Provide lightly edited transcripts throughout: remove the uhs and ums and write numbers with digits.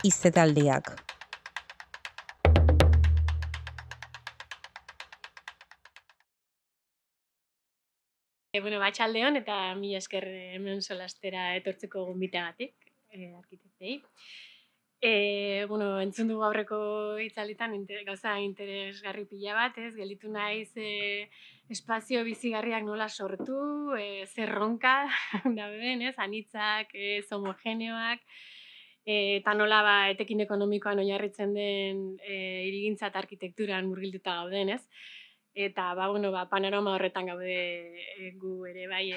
Hiztetaldiak. Batxaldeon eta mila esker hemen solastera etortzeko gonbiteagatik, arkitektei. Entzun dugu aurreko hitzalditan gauza interesgarri pila bat, ez? Gelditu naiz espazio bizigarriak nola sortu, zer ronka dauden, ez? Anitzak, ez homogeneoak, eta nola etekin ekonomikoan oinarritzen den hirigintza eta arkitekturan murgilduta gauden, ez? Eta, panorama horretan gaude gu ere bai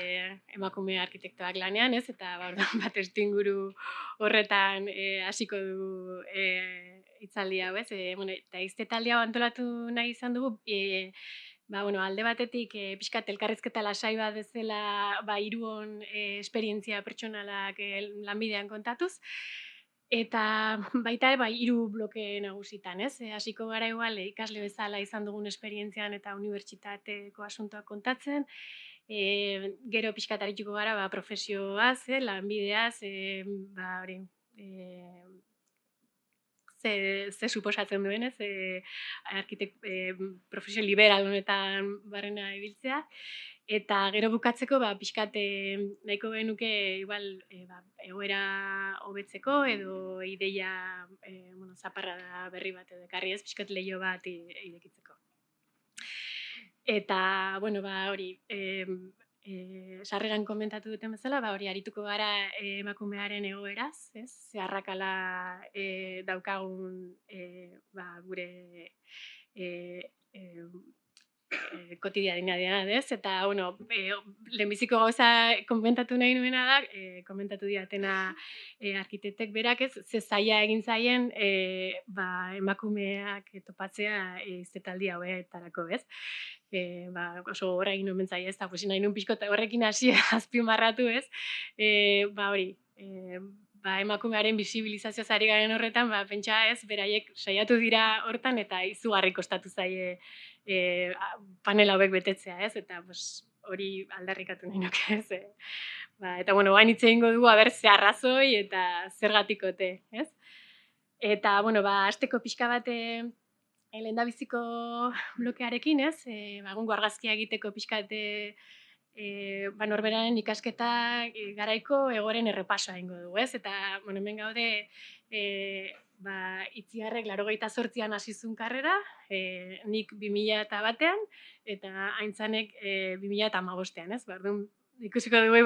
emakume arkitektoak lanean, ez? Eta, testuinguru horretan hasiko dugu hitzaldi hau, ez? Eta hiztetaldi hau antolatu nahi izan dugu, alde batetik pixkat elkarrizketa lasai bat bezala hiruon esperientzia pertsonalak lanbidean kontatuz, eta baita hiru bloke nagusitan, ez? Hasiko gara igual ikasle bezala izan dugun esperientzian eta unibertsitateko asuntoak kontatzen, gero pixkat arituko gara profesioaz, lanbideaz, ze suposatzen duen, ez? Profesio liberal honetan barrena ibiltzea. Eta gero bukatzeko, pixkat nahiko genuke igual egoera hobetzeko edo ideia zaparrada berri bat edo ekarri, ez? Pixkat leiho bat irekitzeko. Eta, hori, sarreran komentatu duten bezala, hori arituko gara emakumearen egoeraz, ez? Ze arrakala daukagun gure kotidianitatean, ez? Eta, lehenbiziko gauza komentatu nahi nuena da, komentatu diatena arkitektek berak, ez? Ze zaila egin zaien emakumeak topatzea hiztetaldi hauetarako, ez? Oso horra egin nuen zaila, ez da, nahi nuen pixkot horrekin hasi azpimarratu, ez? Hori, emakumearen bisibilizazio zari garen horretan, pentsa ez, beraiek saiatu dira hortan eta izugarri kostatu zaie panel hauek betetzea, ez? Eta hori aldarrikatu nahi nuke, ez? Eta, bain hitz egingo dugu, ze arrazoi eta zergatikote, ez? Eta, hasteko pixka bat lehendabiziko blokearekin, ez? Egungo argazkia egiteko pixkat norberaren ikasketa garaiko egoren errepasoa egingo dugu, ez? Eta, hemen gaude Itziarrek 88an hasi zuen karrera, nik 2001an eta Aintzanek 2015an, ez? Orduan ikusiko dugu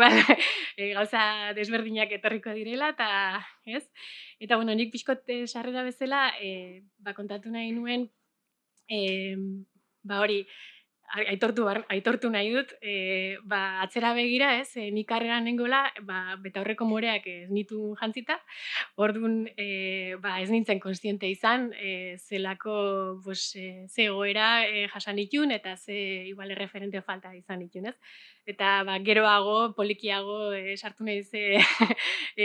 gauza desberdinak etorriko direla eta, ez? Eta nik pixkot sarrera bezala kontatu nahi nuen hori aitortu nahi dut, atzera begira, ez, nik karreran nengoela, betaurreko moreak ez nitu jantzita, orduan ez nintzen kontziente izan, zelako ze egoera jasan itun, eta ze igual erreferente falta izan itun, ez? Eta geroago, polikiago, sartu nahi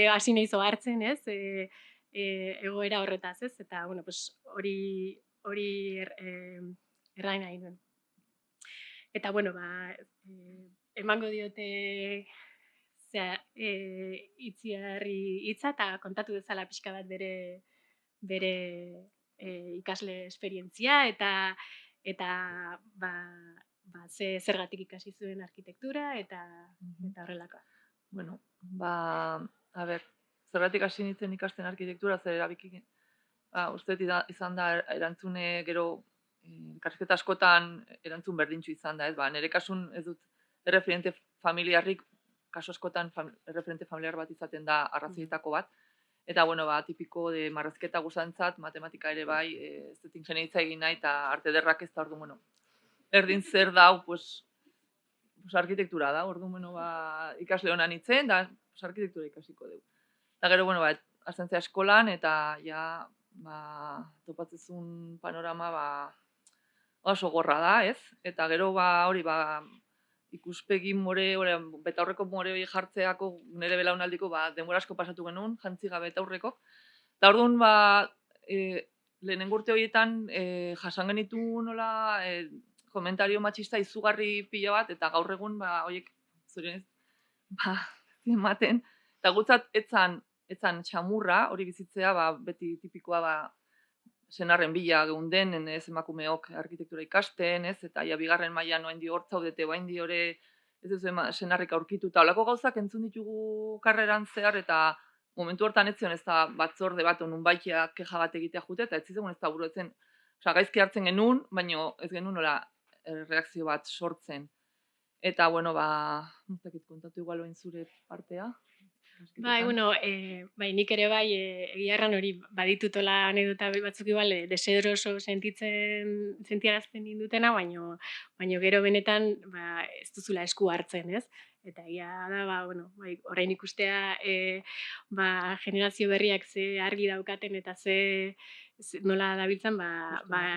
hasi nahi hartzen, ez? Egoera horretaz, ez? Eta, hori errain nahi duen. Eta, emango diote Itziarri hitza eta kontatu dezala pixka bat bere ikasle esperientzia eta zergatik ikasi zuen arkitektura eta horrelakoa. Zergatik hasi nintzen ikasten arkitektura, zer erabikin, uste izan da erantzune gero ikasketa askotan erantzun berdintxu izan da, ez? Nire kasun ez dut erreferente familiarrik, kasu askotan erreferente familiar bat izaten da arrazoietako bat. Eta, tipiko de marrazketa guzantzat, matematika ere bai, ez dut ingeniaritza egin nahi, eta arte derrak ez da, orduan, erdin zer dau, arkitektura da, orduan, ikasle honan nintzen, da arkitektura ikasiko dugu. Eta gero, astentzea eskolan, eta ja, topatzezun panorama, oso gorra da, ez? Eta gero, hori, ikuspegi betaurreko more hori jartzeako nire belaunaldiko denbora asko pasatu genuen, jantzi gabe betaurreko. Eta orduan, lehenengo urte horietan jasan genitu nola komentario matxista izugarri pila bat, eta gaur egun, horiek, zure ematen, eta gutzat etzan etzan txamurra, hori bizitzea, beti tipikoa, senarren bila geunden, ez emakumeok arkitektura ikasten, ez, eta ja bigarren mailan oraindi hor zaudete, oraindi ore ez duzu senarrik aurkituta. Holako gauzak entzun ditugu karreran zehar, eta momentu hortan ez zion ez da batzorde bat nunbaitea keja bat egitea jute, eta ez zizegun ez da buruetzen, gaizki hartzen genuen, baino ez genuen nola reakzio bat sortzen. Eta, bueno, ez dakit kontatu igual oin zure partea. Bai, bueno, nik ere bai, egia erran hori baditutola anedota batzuk igual deseroso sentiarazten indutena, baino gero benetan ez duzula esku hartzen, ez? Eta egia da, bueno, orain ikustea generazio berriak ze argi daukaten eta ze nola dabiltzan,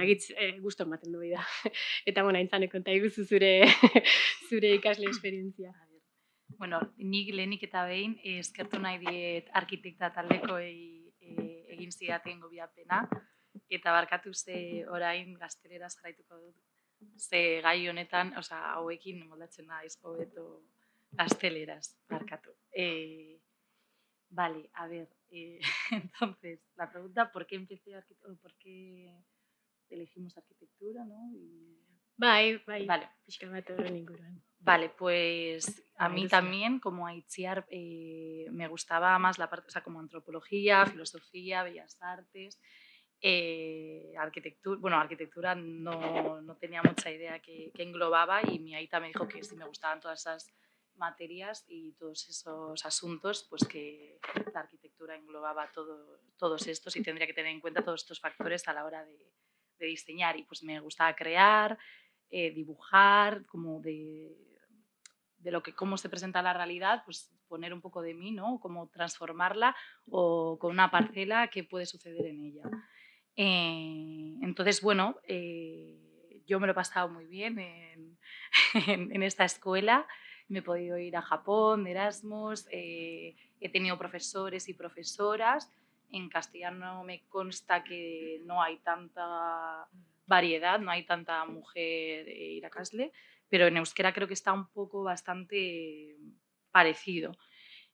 egitz gusto ematen du da. Eta, bueno, aintzane konta iguzu zure ikasle esperientzia. Bueno, nik lehenik eta behin eskertu nahi diet arkitekta taldekoei egin zidaten gobiapena, eta barkatu ze orain gazteleraz jarraituko dut. Ze gai honetan, hauekin moldatzen da hobeto gazteleraz, barkatu. Vale, a ver, entonces, la pregunta, ¿por qué elegimos arquitectura, no? Bai, vale. Pixka bat horren inguruan. Vale, pues a mí también, como a Itziar, me gustaba más la parte, como antropología, filosofía, bellas artes, arquitectura. Bueno, arquitectura no tenía mucha idea que englobaba, y mi aita me dijo que sí me gustaban todas esas materias y todos esos asuntos, pues que la arquitectura englobaba todos estos y tendría que tener en cuenta todos estos factores a la hora de diseñar. Y pues me gustaba crear, dibujar, como de cómo se presenta la realidad, pues poner un poco de mí, ¿no? Cómo transformarla, o con una parcela, qué puede suceder en ella. Entonces, bueno, yo me lo he pasado muy bien en esta escuela. Me he podido ir a Japón de Erasmus, he tenido profesores y profesoras. En castellano me consta que no hay tanta variedad, no hay tanta mujer irakasle, pero en euskera creo que está un poco bastante parecido.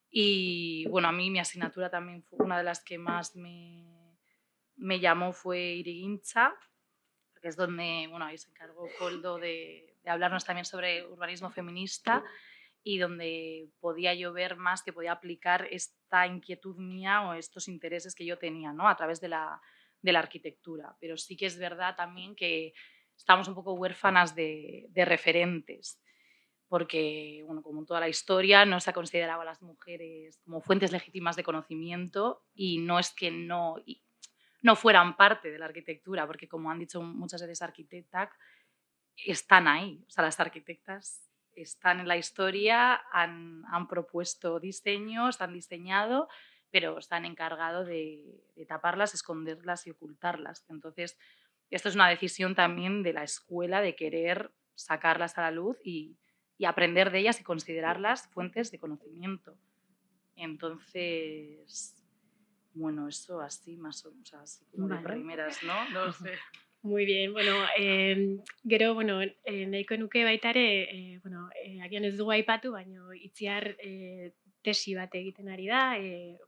Y bueno, a mí mi asignatura también fue una de las que más me llamó, fue Hirigintza, que es donde, bueno, ahí se encargó Koldo de hablarnos también sobre urbanismo feminista, y donde podía yo ver más que podía aplicar esta inquietud mía o estos intereses que yo tenía, ¿no? A través de la arquitectura. Pero sí que es verdad también que estamos un poco huérfanas de referentes, porque, bueno, como en toda la historia, no se ha considerado a las mujeres como fuentes legítimas de conocimiento, y no es que no fueran parte de la arquitectura, porque, como han dicho muchas veces arquitectas, están ahí. O sea, las arquitectas están en la historia, han propuesto diseños, han diseñado, pero se han encargado de taparlas, esconderlas y ocultarlas. Entonces, esto es una decisión también de la escuela, de querer sacarlas a la luz y aprender de ellas y considerarlas fuentes de conocimiento. Entonces, bueno, eso así más o menos, así como de primeras, ¿no? No sé. Muy bien, bueno, gero, bueno, nahiko nuke baita ere, agian ez dugu aipatu, baina Itziar tesi bat egiten ari da,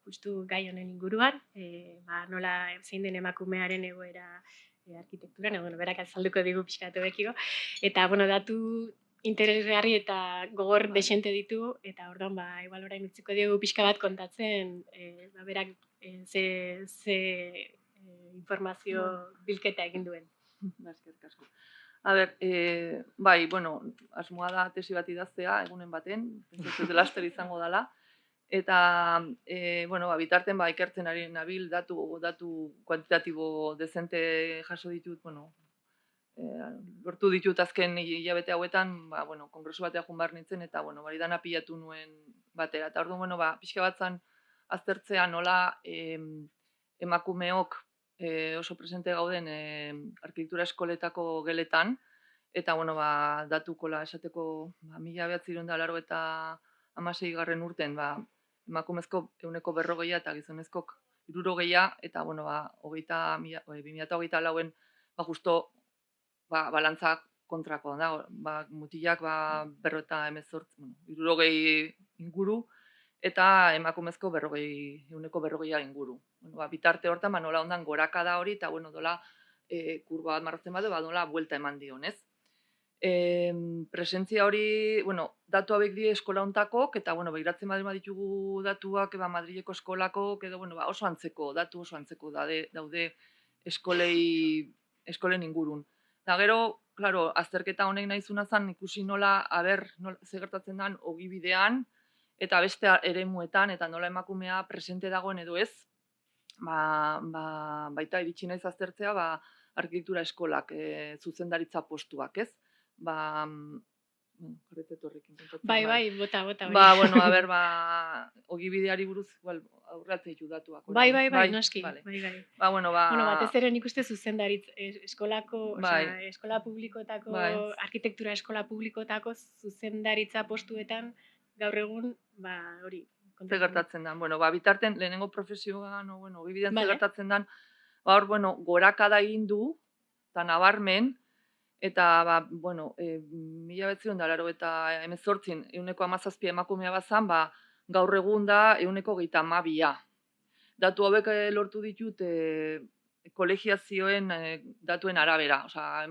justu gai honen inguruan, nola zein den emakumearen egoera arkitekturan, berak azalduko digu pixkatu bekiko, eta, datu interesgarri eta gogor desente ditu, eta orduan, igual orain utziko digu pixka bat kontatzen, berak ze informazio bilketa egin duen. Eskerrik asko. A ber, bai, asmoa da tesi bat idaztea egunen baten, pentsatzen dut laster izango dela, eta, bitarten ikertzen ari nabil datu kuantitatibo dezente jaso ditut, lortu ditut azken hilabete hauetan, kongresu batea joan behar nintzen, eta, dana pilatu nuen batera. Eta orduan, pixka batzan aztertzea nola emakumeok oso presente gauden arkitektura eskoletako geletan, eta, datukola esateko, 1986 urten, emakumezko 40% eta gizonezkok 60%, eta, 2024en, justo, balantza kontrako da, mutilak 58, 60 inguru, eta emakumezko 40% inguru. Bueno, bitarte hortan, nola ondan gorakada hori, eta dola kurba bat marratzen badu, nola buelta eman dion, ez? Presentzia hori, datu hauek die eskola hontakok, eta, begiratzen baditugu datuak, Madrileko eskolakok, edo, oso antzeko, datu oso antzeko daude eskolen ingurun. Eta gero, claro, azterketa honek nahizuna zen ikusi nola ze gertatzen den ogibidean, eta beste eremuetan, eta nola emakumea presente dagoen edo ez, baita iritsi naiz aztertzea, arkitektura eskolak, zuzendaritza postuak, ez? Jarretet horrekin kontatzen. Bai, bota. Ogibideari buruz, aurratzen ditu datuak. Bai, noski. Bai. Batez ere nik uste zuzendaritz eskolako, eskola publikoetako, arkitektura eskola publikoetako zuzendaritza postuetan gaur egun, hori. Ze gertatzen da. Bitarten, lehenengo profesioan, ogibidean ze gertatzen da, hor, gorakada egin du, eta nabarmen, eta, 1988 117 emakumea bazan, gaur egun da 132. Datu hauek lortu ditut kolegiazioen datuen arabera. Osea,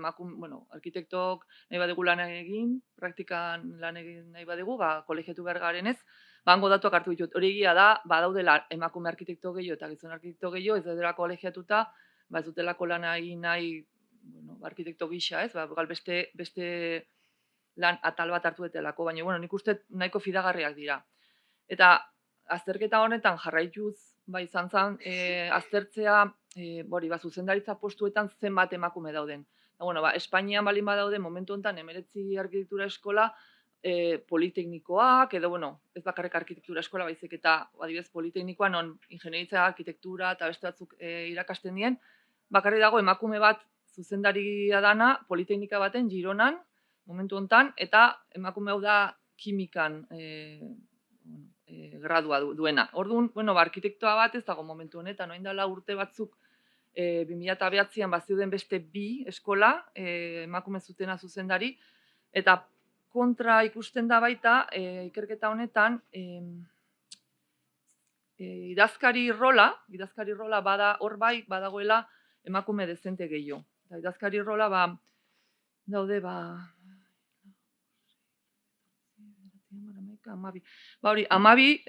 arkitektok nahi badugu lan egin, praktikan lan egin nahi badugu, kolegiatu behar garenez, hango datuak hartu ditut. Hori egia da, badaudela emakume arkitekto gehiago eta gizon arkitekto gehiago, ez dela kolegiatuta, ez dutelako lana egin nahi arkitekto gisa, ez? Beste lan atal bat hartu detelako, baina nik uste nahiko fidagarriak dira. Eta azterketa honetan jarraituz, izan zen, aztertzea, zuzendaritza postuetan zenbat emakume dauden. Espainian balin badaude, momentu honetan, 19 arkitektura eskola, politeknikoak, edo, ez bakarrik arkitektura eskola, baizik eta, adibidez, politeknikoa, non ingenieritza, arkitektura eta beste batzuk irakasten dien, bakarrik dago emakume bat zuzendaria dana, politeknika baten, Gironan, momentu honetan, eta emakume hau da kimikan gradua duena. Orduan, arkitektoa bat ez dago momentu honetan, orain dela urte batzuk 2009an baziuden beste 2 eskola, emakume zutena zuzendari, eta kontra ikusten da baita, ikerketa honetan, idazkari rola hor badagoela emakume dezente gehiago. Idazkari rola daude, 12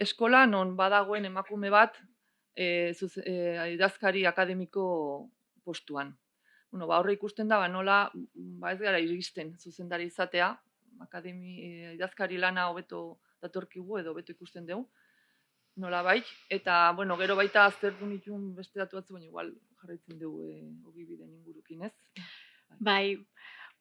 eskola non badagoen emakume bat idazkari akademiko postuan. Horre ikusten da, nola ez gara iristen zuzendari izatea, idazkari lana hobeto datorkigu edo hobeto ikusten dugu, nola bai, eta gero baita aztertu nituen beste datu batzu, baina igual jarraitzen dugu ogibideen ingurukin, ez? Bai,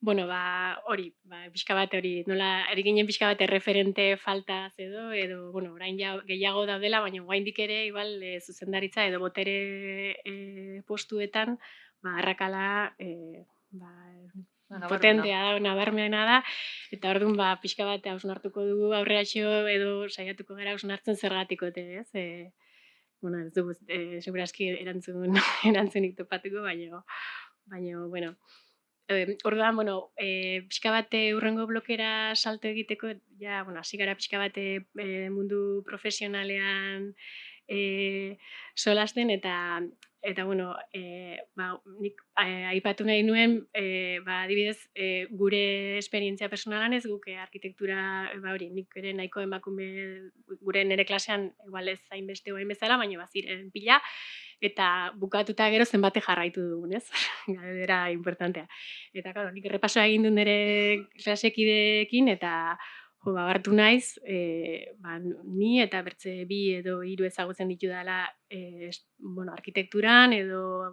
hori, pixka bat hori, nola eriginen pixka bat erreferente faltaz edo, orain gehiago daudela, baina oraindik ere, igual, zuzendaritza edo botere postuetan, arrakala potentea da, nabarmena da, eta orduan pixka bat hausnartuko dugu aurreratxo edo saiatuko gara hausnartzen zergatikote, ez? Ez dugu, segurazki erantzunik topatuko, baina, orduan, pixka bat hurrengo blokera salto egiteko, hasi gara pixka bat mundu profesionalean solasten, eta nik aipatu nahi nuen, adibidez, gure esperientzia personalan ez guk arkitektura, nik ere nahiko emakume gure nire klasean, igual ez hainbeste oain bezala, baina baziren pila, eta bukatuta gero zenbate jarraitu dugun, ez? Galdera importantea. Eta, nik errepasoa egin du nire klasekideekin, eta hartu naiz, ni eta bertze 2 edo 3 ezagutzen ditu dela arkitekturan edo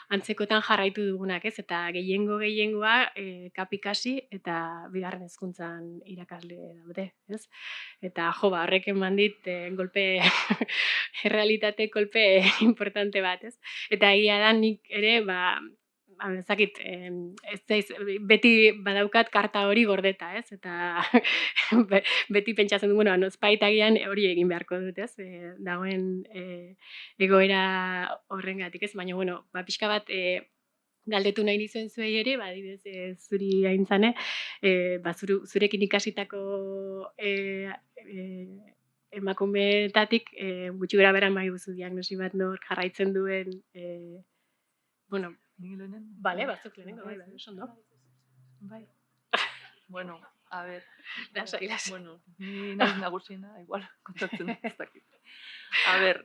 antzekotan jarraitu dugunak, ez? Eta gehiengoa kapikasi eta bigarren hezkuntzan irakasle daude, ez? Eta horrek eman dit golpe, errealitate kolpe importante bat, ez? Eta egia da nik ere, ezakit, beti badaukat karta hori gordeta, ez? Eta beti pentsatzen du, nozpaitagian hori egin beharko dut, ez? Dagoen egoera horrengatik, ez? Baina, pixka bat galdetu nahi nizuen zuei ere, adibidez, zuri aintzane, zurekin ikasitako emakumeetatik gutxi gara bera mai guzu diagnosi bat nor jarraitzen duen, bueno, Ni lehenen? bale, batzuk lehenengo, bai, oso ondo. Bai. Bueno, a ver. Lasai, lasai. Bueno, ni naiz nagusiena, igual, kontatzen dut ez dakit. A ber,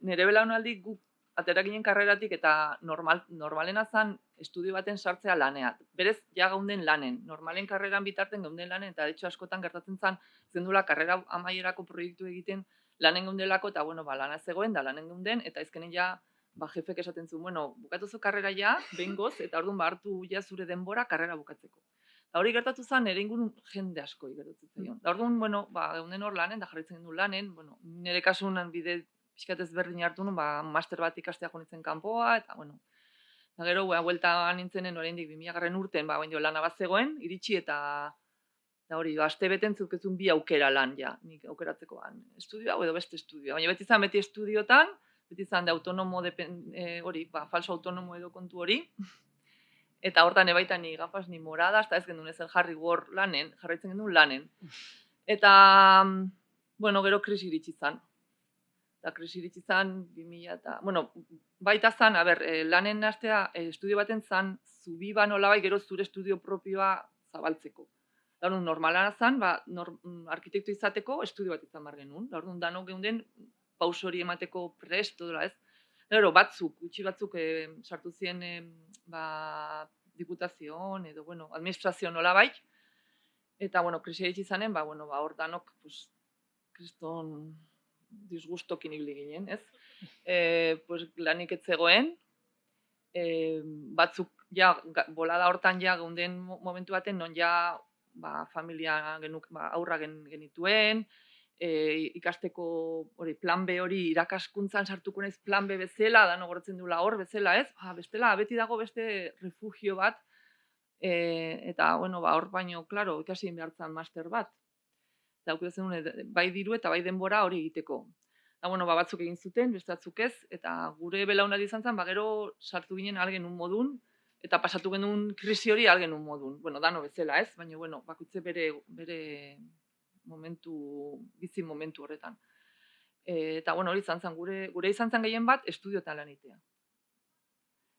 nire belaunaldi guk atera ginen karreratik eta normalena zan estudio baten sartzea laneat. Berez, ja gaunden lanen. Normalen karreran bitarten gaunden lanen, eta de hecho askotan gertatzen zan, zendula karrera amaierako proiektu egiten lanen gaundelako, eta bueno, lana zegoen, da lanen gaunden, eta ezkenen ja, jefek esaten zuen, bueno, bukatuzu karrera ja, behingoz, eta orduan hartu ja zure denbora karrera bukatzeko. Da hori gertatu zen, ere ingurun jende asko gertatzen zaion. Da orduan, bueno, geunden hor lanen, da jarraitzen gendu lanen, bueno, nire kasunan bide pixkat ezberdin hartu nun, master bat ikastea jonitzen kanpoa, eta bueno. Da gero, buelta nintzenen oraindik 2000 urten, baina lana bat zegoen, iritsi eta hori, aste beten zukezun bi aukera lan, ja, nik aukeratzeko estudioa edo beste estudioa. Baina beti estudiotan, beti izan da autonomo, hori, falso autonomo edo kontu hori, eta hortan ebaita ni gafas, ni moradas, eta ez gendun ezen jarri gor lanen, jarraitzen gendun lanen. Eta, bueno, gero krisi iritsi zan. Eta krisi iritsi zan, 2000 eta, bueno, baita zan, lanen hastea, estudio baten zan, zubi nolabait gero zure estudio propioa zabaltzeko. Orduan, normalana zan, arkitekto izateko estudio bat izan bar genuen. Orduan, danok geunden paus hori emateko prest, dola ez. Gero, gutxi batzuk sartu ziren diputazioan edo, bueno, administrazio nolabait. Eta, bueno, krisi iritsi zanen, hor danok, kriston disgustokin ibili ginen, ez? Lanik ez zegoen, batzuk, ja, bolada hortan ja, geunden momentu baten, non ja, familia aurra genituen, ikasteko plan B hori irakaskuntzan sartuko naiz plan B bezala, da nogoratzen duela hor bezala, ez? Bestela, beti dago beste refugio bat, eta, bueno, hor baino, klaro, ikasi behartzen master bat. Eta zen bai diru eta bai denbora hori egiteko. Eta, bueno, batzuk egin zuten, beste batzuk ez, eta gure belaunaldi izan zen, gero sartu ginen algen modun, eta pasatu genuen krisi hori algen modun. Bueno, dano bezala, ez? Baina, bueno, bakutze bere bizi momentu horretan. Eta, bueno, hori izan zen, gure izan zen gehien bat, estudioetan lan egitea.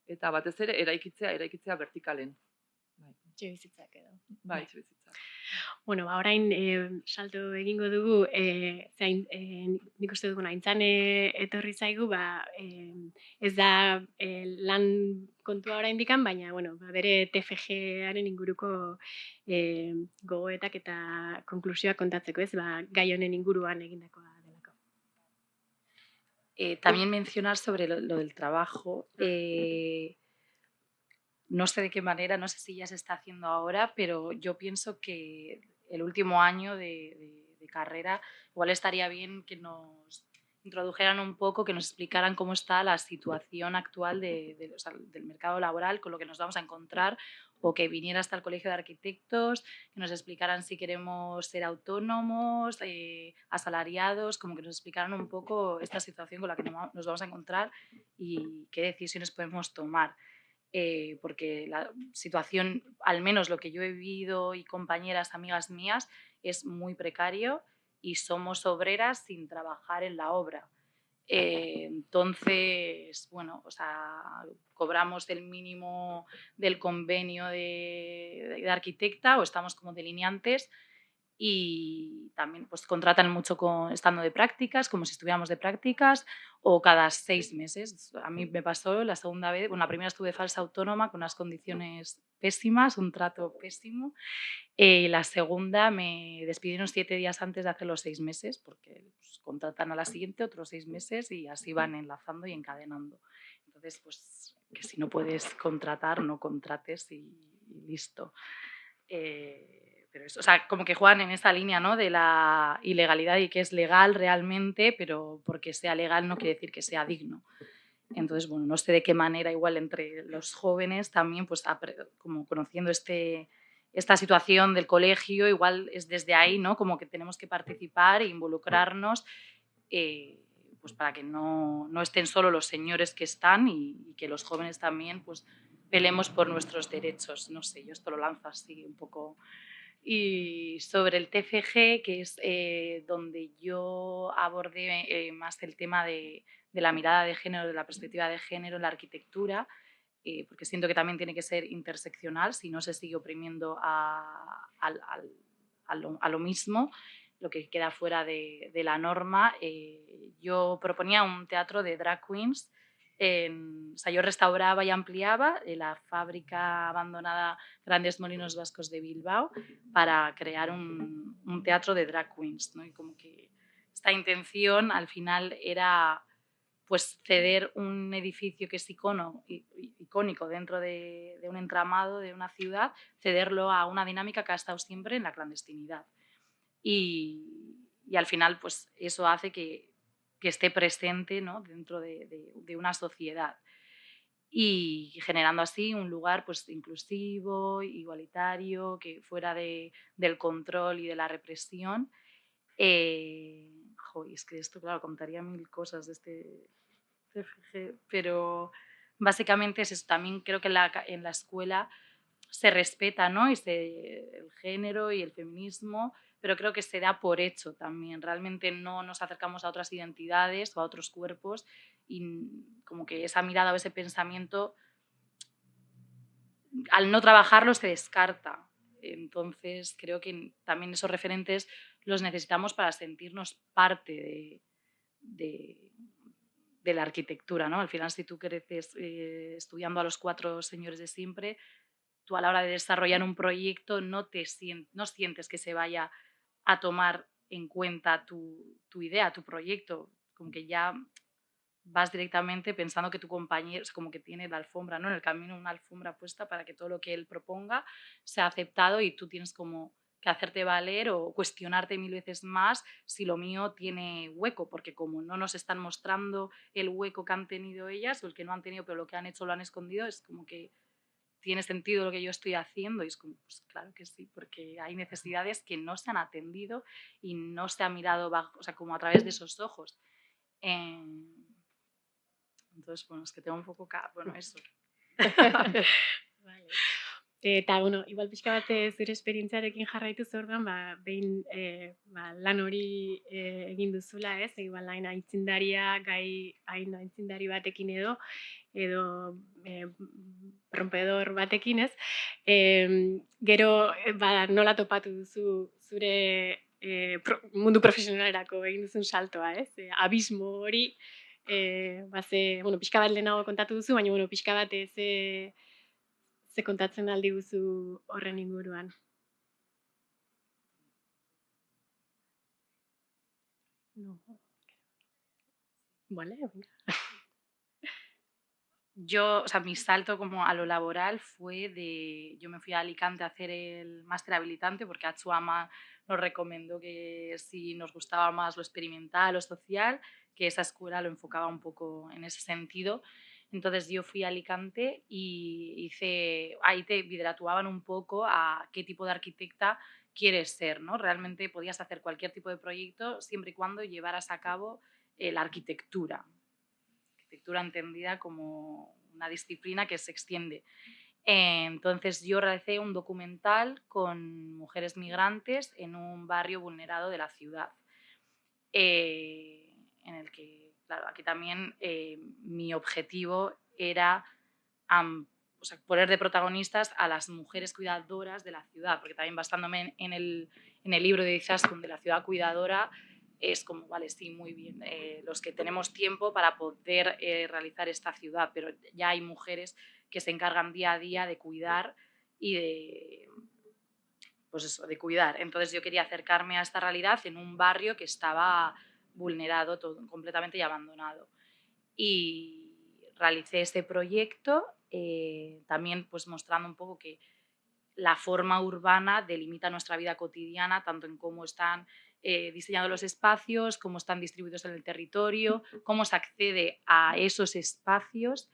Eta batez ere, eraikitzea vertikalen. Etxebizitzak edo. Bai, etxebizitzak. Bueno, orain salto egingo dugu, nik uste dugun aintzan etorri zaigu, ez da lan kontua oraindik, baina, bueno, bere TFG-aren inguruko gogoetak eta konklusioak kontatzeko, ez, gai honen inguruan egindakoa delako. También mencionar sobre lo del trabajo. No sé de qué manera, no sé si ya se está haciendo ahora, pero yo pienso que el último año de carrera igual estaría bien que nos introdujeran un poco, que nos explicaran cómo está la situación actual del mercado laboral, con lo que nos vamos a encontrar, o que viniera hasta el Colegio de Arquitectos, que nos explicaran si queremos ser autónomos, asalariados, como que nos explicaran un poco esta situación con la que nos vamos a encontrar y qué decisiones podemos tomar. Porque la situación, al menos lo que yo he vivido y compañeras, amigas mías, es muy precario y somos obreras sin trabajar en la obra. Entonces, bueno, o sea, cobramos el mínimo del convenio de arquitecta o estamos como delineantes y también pues contratan mucho estando de prácticas, como si estuviéramos de prácticas, o cada 6 meses. A mí me pasó la segunda vez, bueno, la primera estuve falsa autónoma con unas condiciones pésimas, un trato pésimo, y la segunda me despidieron 7 días antes de hacer los 6 meses, porque pues, contratan a la siguiente otros 6 meses y así van enlazando y encadenando. Entonces, pues que si no puedes contratar, no contrates y listo. Pero eso, o sea, como que juegan en esa línea, ¿no? De la ilegalidad y que es legal realmente, pero porque sea legal no quiere decir que sea digno. Entonces, bueno, no sé de qué manera, igual entre los jóvenes también, pues como conociendo esta situación del colegio, igual es desde ahí, ¿no? Como que tenemos que participar e involucrarnos, pues para que no estén solo los señores que están y que los jóvenes también, pues, pelemos por nuestros derechos. No sé, yo esto lo lanzo así un poco Y sobre el TFG, que es donde yo abordé más el tema de la mirada de género, de la perspectiva de género en la arquitectura, porque siento que también tiene que ser interseccional, si no se sigue oprimiendo a lo mismo, lo que queda fuera de la norma. Yo proponía un teatro de drag queens, o sea, yo restauraba y ampliaba la fábrica abandonada Grandes Molinos Vascos de Bilbao para crear un teatro de drag queens, ¿no? Y como que esta intención al final era pues ceder un edificio que es icónico dentro de un entramado de una ciudad, cederlo a una dinámica que ha estado siempre en la clandestinidad. Y al final, pues eso hace que esté presente, ¿no? Dentro de una sociedad y generando así un lugar pues, inclusivo, igualitario, que fuera del control y de la represión. Es que esto, claro, contaría mil cosas de este TFG, pero básicamente es eso. También creo que en la escuela se respeta, ¿no? El género y el feminismo, pero creo que se da por hecho también. Realmente no nos acercamos a otras identidades o a otros cuerpos y como que esa mirada o ese pensamiento, al no trabajarlo, se descarta. Entonces creo que también esos referentes los necesitamos para sentirnos parte de la arquitectura, ¿no? Al final, si tú creces estudiando a los 4 señores de siempre, tú a la hora de desarrollar un proyecto no sientes que se vaya a tomar en cuenta tu idea, tu proyecto, como que ya vas directamente pensando que tu compañero es como que tiene la alfombra, ¿no? En el camino una alfombra puesta para que todo lo que él proponga sea aceptado y tú tienes como que hacerte valer o cuestionarte mil veces más si lo mío tiene hueco, porque como no nos están mostrando el hueco que han tenido ellas o el que no han tenido, pero lo que han hecho lo han escondido, es como que ¿tiene sentido lo que yo estoy haciendo? Y es como, pues claro que sí, porque hay necesidades que no se han atendido y no se ha mirado bajo, o sea, como a través de esos ojos. Entonces, bueno, es que tengo un poco, bueno, eso. Vale. Eta, bueno, igual pixka bat zure esperientziarekin jarraitu orduan, behin lan hori egin duzula, ez? Igual hain hain aitzindari batekin edo rompedor batekin, ez? Gero, nola topatu duzu zure mundu profesionalerako egin duzun saltoa, ez? Abismo hori, bueno, pixka bat lehenago kontatu duzu, baina, bueno, pixka bat ze kontatzen aldi guzu horren inguruan. No. Vale, venga. Yo, o sea, mi salto como a lo laboral fue yo me fui a Alicante a hacer el máster habilitante porque Atsuama nos recomendó que si nos gustaba más lo experimental o social, que esa escuela lo enfocaba un poco en ese sentido. Entonces yo fui a Alicante y ahí te hidratuaban un poco a qué tipo de arquitecta quieres ser, ¿no? Realmente podías hacer cualquier tipo de proyecto siempre y cuando llevaras a cabo la arquitectura entendida como una disciplina que se extiende. Entonces yo realicé un documental con mujeres migrantes en un barrio vulnerado de la ciudad, en el que, claro, aquí también mi objetivo era poner de protagonistas a las mujeres cuidadoras de la ciudad, porque también basándome en el libro de Izaskun de la ciudad cuidadora, es como, vale, sí, muy bien, los que tenemos tiempo para poder realizar esta ciudad, pero ya hay mujeres que se encargan día a día de cuidar y pues eso, de cuidar. Entonces yo quería acercarme a esta realidad en un barrio que estaba vulnerado completamente y abandonado. Y realicé este proyecto también pues mostrando un poco que la forma urbana delimita nuestra vida cotidiana, tanto en cómo están diseñados los espacios, cómo están distribuidos en el territorio, cómo se accede a esos espacios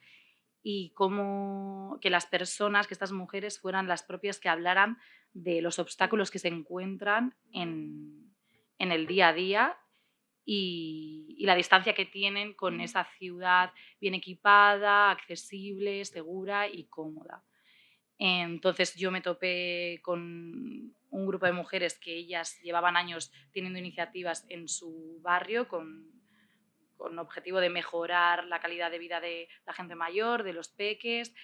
y cómo que las personas, que estas mujeres fueran las propias que hablaran de los obstáculos que se encuentran en el día a día y la distancia que tienen con esa ciudad bien equipada, accesible, segura y cómoda. Entonces yo me topé con un grupo de mujeres que ellas llevaban años teniendo iniciativas en su barrio con objetivo de mejorar la calidad de vida de la gente mayor, de los peques.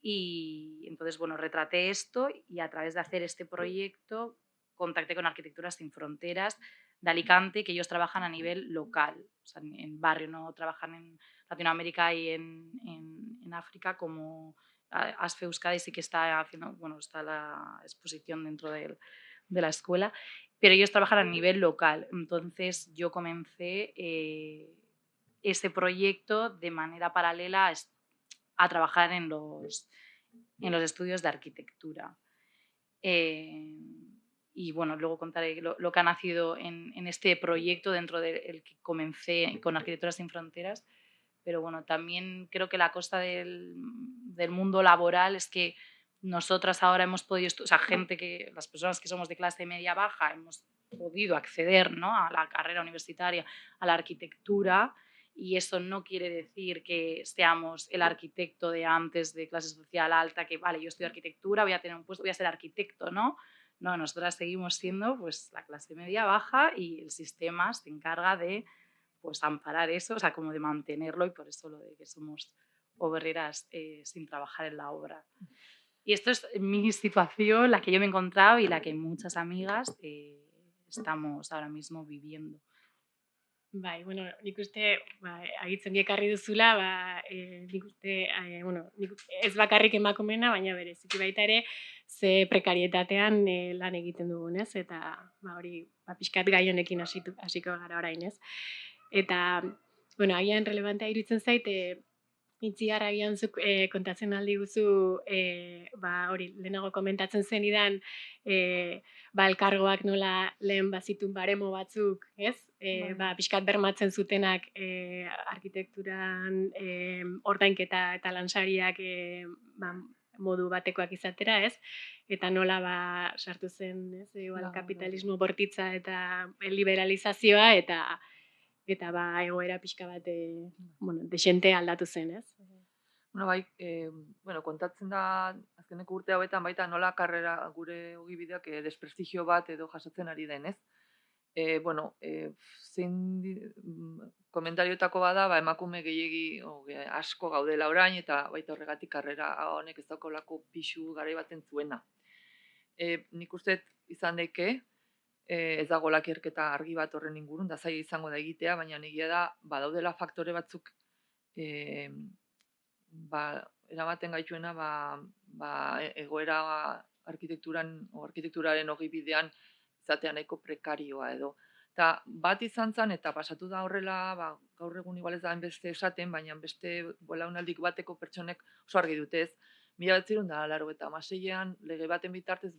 Y entonces, bueno, retraté esto y a través de hacer este proyecto contacté con Arquitecturas Sin Fronteras de Alicante, que ellos trabajan a nivel local, o sea, en barrio, no trabajan en Latinoamérica y en África como Asfe Euskadi sí que está haciendo, bueno, está la exposición dentro de la escuela, pero ellos trabajan a nivel local. Entonces yo comencé ese proyecto de manera paralela a trabajar en los estudios de arquitectura. Y bueno, luego contaré lo que ha nacido en este proyecto dentro del que comencé con Arquitecturas Sin Fronteras. Pero bueno, también creo que la cosa del mundo laboral es que nosotras ahora hemos podido, o sea, las personas que somos de clase media baja, hemos podido acceder, ¿no?, a la carrera universitaria, a la arquitectura, y eso no quiere decir que seamos el arquitecto de antes de clase social alta, que vale, yo estudio arquitectura, voy a tener un puesto, voy a ser arquitecto, ¿no? No, nosotras seguimos siendo pues la clase media baja y el sistema se encarga de pues amparar eso, o sea, como de mantenerlo, y por eso lo de que somos obreras sin trabajar en la obra. Y esto es mi situación, la que yo me he encontrado y la que muchas amigas estamos ahora mismo viviendo. Bai, bueno, nik uste, agitzen ekarri duzula, nik uste, ez bakarrik emakumeena, baina bereziki baita ere, ze prekarietatean lan egiten dugun, ez? Eta hori, pixkat gai honekin hasiko gara orain, ez? Eta, bueno, agian relevantea iruditzen zait, Itziar agian zuk kontatzen aldi guzu, hori, lehenago komentatzen zenidan, elkargoak nola lehen bazitun baremo batzuk, ez? Pixkat bermatzen zutenak arkitekturan ordainketa eta lansariak modu batekoak izatera, ez? Eta nola sartu zen, ez? Igual kapitalismo bortitza eta liberalizazioa eta egoera pixka bat desente aldatu zen, ez? Bueno, bai, kontatzen da azkeneko urte hauetan baita nola karrera gure ogibideak desprestigio bat edo jasotzen ari den, ez? Komentarioetako bada, emakume gehiegi asko gaudela orain, eta baita horregatik karrera honek ez daukolako pixu garai baten zuena. Nik uste izan daike, ez dago ikerketa argi bat horren ingurun, da zaila izango da egitea, baina egia da, badaudela faktore batzuk eramaten gaituena egoera arkitekturaren ogibidean izatea nahiko prekarioa edo. Eta bat izan zen, eta pasatu da horrela, gaur egun igual ez da beste esaten, baina beste belaunaldi bateko pertsonek oso argi dute, ez. 1986an lege baten bitartez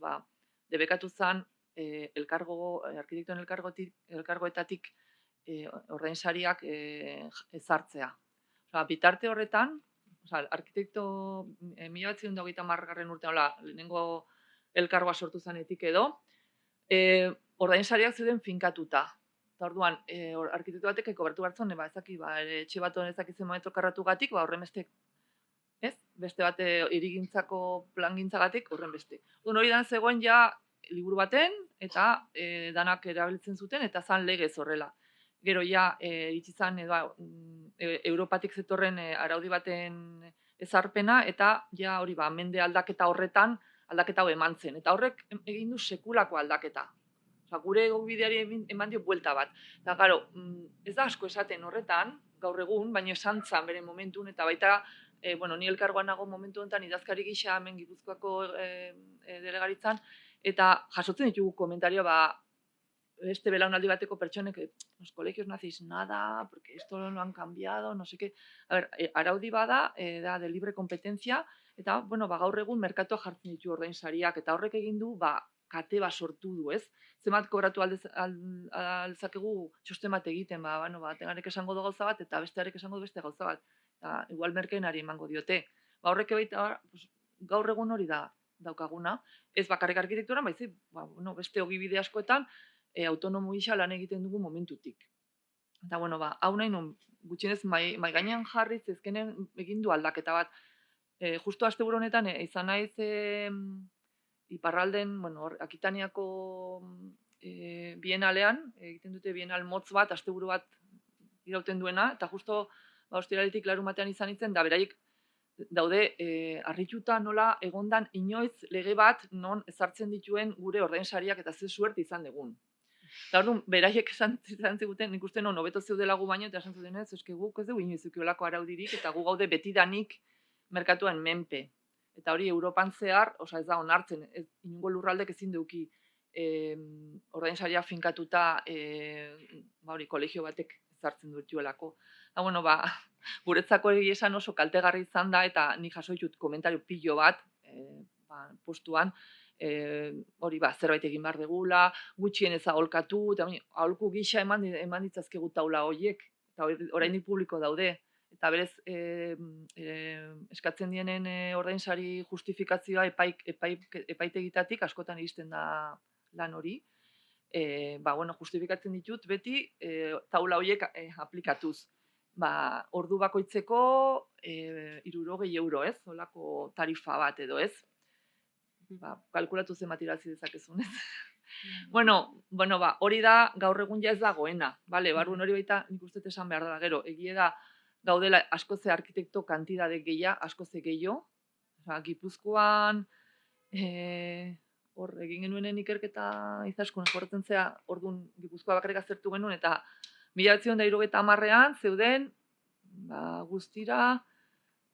debekatu zen arkitektuen elkargoetatik ordainsariak ezartzea. Bitarte horretan, arkitekto 1930 urtean lehenengo elkargoa sortu zanetik edo, ordainsariak zeuden finkatuta. Eta orduan, arkitekto batek kobertu hartzen, etxe bat honezak izan metro karratugatik, horren beste bat hirigintzako plangintzagatik, horren beste. Hori dan zegoen ja liburu baten, eta danak erabiltzen zuten, eta zan legez horrela. Gero ja, itxizan Europatik zetorren araudi baten ezarpena, eta ja hori mende aldaketa horretan, aldaketa hau eman zen. Eta horrek egin du sekulako aldaketa. Gure bideari eman dio buelta bat. Eta gero, ez da asko esaten horretan, gaur egun, baina esan zan bere momentun, eta baita, ni elkargoan nago momentu honetan idazkari gisa hemen Gipuzkoako delegaritzan, eta jasotzen ditugu komentario, beste belaunaldi bateko pertsonek, los colegios no hacéis nada, porque esto lo han cambiado, no sé qué. Araudi bada, da de libre competencia, eta, gaur egun merkatua jartzen ditu ordainsariak, eta horrek egin du, kate sortu du, ez? Zemat kobratu alzakegu txosten bat egiten, bategarek esango du gauza bat, eta bestearek esango du beste gauza bat. Igual merkeenari emango diote. Horrek baita, gaur egun hori da daukaguna. Ez bakarrik arkitekturan, baizik, beste ogibide askoetan, autonomo gisa lan egiten dugu momentutik. Eta, hau nahi nun, gutxienez, mai gainean jarriz ezkenen egin du aldaketa bat. justu asteburu honetan izan naiz iparralden, Akitaniako bienalean, egiten dute bienal motz bat, asteburu bat irauten duena, eta justo ostiraletik larumatean izan nintzen, da beraiek daude harrituta nola egondan inoiz lege bat non ezartzen dituen gure ordainsariak eta ze suerte izan dugun. Eta orduan, beraiek esan ziguten, nik uste non hobeto zeudela gu baino, eta esan zuten ez, eske guk ez dugu inoiz ukiolako araudirik, eta gu gaude betidanik merkatuan menpe. Eta hori Europan zehar, ez da onartzen, inongo lurraldek ezin duki ordainsaria finkatuta kolegio batek ezartzen duelako. Eta, guretzako egia esan oso kaltegarri izan da, eta nik jaso ditut komentario pilo bat postuan, zerbait egin behar degula, gutxien ez aholkatu, eta aholku gisa eman ditzazkegu taula horiek, eta oraindik publiko daude. Eta berez, eskatzen dienen ordainsari justifikazioa epaitegitatik askotan iristen da lan hori. Justifikatzen ditut beti taula horiek aplikatuz. Ordu bakoitzeko 60 euro, ez? Olako tarifa bat edo, ez? Kalkulatu zenbat irabazi dezakezun, ez? Hori da gaur egun ja ez dagoena. Barruan hori baita nik uste esan behar da gero. Egie da gaudela askoze arkitekto kantidade askoze gehiago. Gipuzkoan, hor egin genuenen ikerketa izaskun jorratzen zea, orduan Gipuzkoa bakarrik aztertu genuen, eta 1970ean zeuden guztira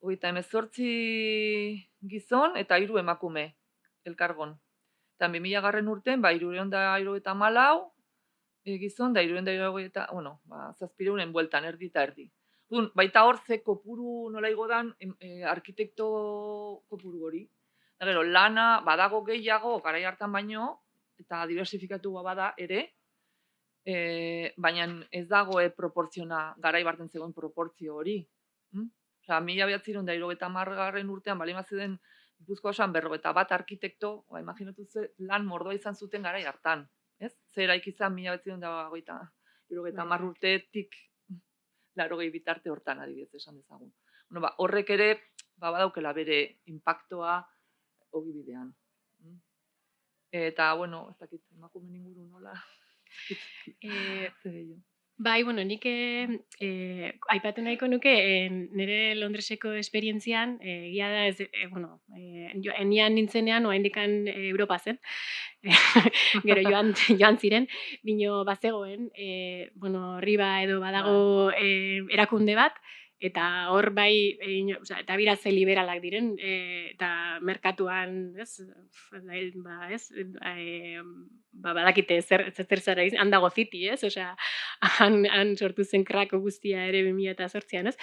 38 gizon eta 3 emakume elkargon. Eta 2000 urten 374 gizon da 370, bueltan, erdi eta erdi. Baita hor ze kopuru nola igodan arkitekto kopuru hori. Gero, lana badago gehiago garai hartan baino, eta diversifikatu bada ere, baina ez dago proportziona garai barten zegoen proportzio hori. 1970 urtean bali maziden Gipuzkoa osan 41 arkitekto, imaginatu ze lan mordoa izan zuten garai hartan. Zera ikizan 1970 urtetik 80 bitarte hortan adibidez esan dezagun. Horrek ere badaukela bere inpaktoa ogibidean. Eta, ez dakit, emakumen inguru nola. Nik aipatu nahiko nuke nire Londreseko esperientzian, egia da ez, enian nintzenean, oaindikan Europa zen, gero joan ziren, bino bazegoen, riba edo badago erakunde bat, eta hor eta biratze liberalak diren, eta merkatuan, badakite zer zara izan, handago ziti, han sortu zen krako guztia ere 2008an,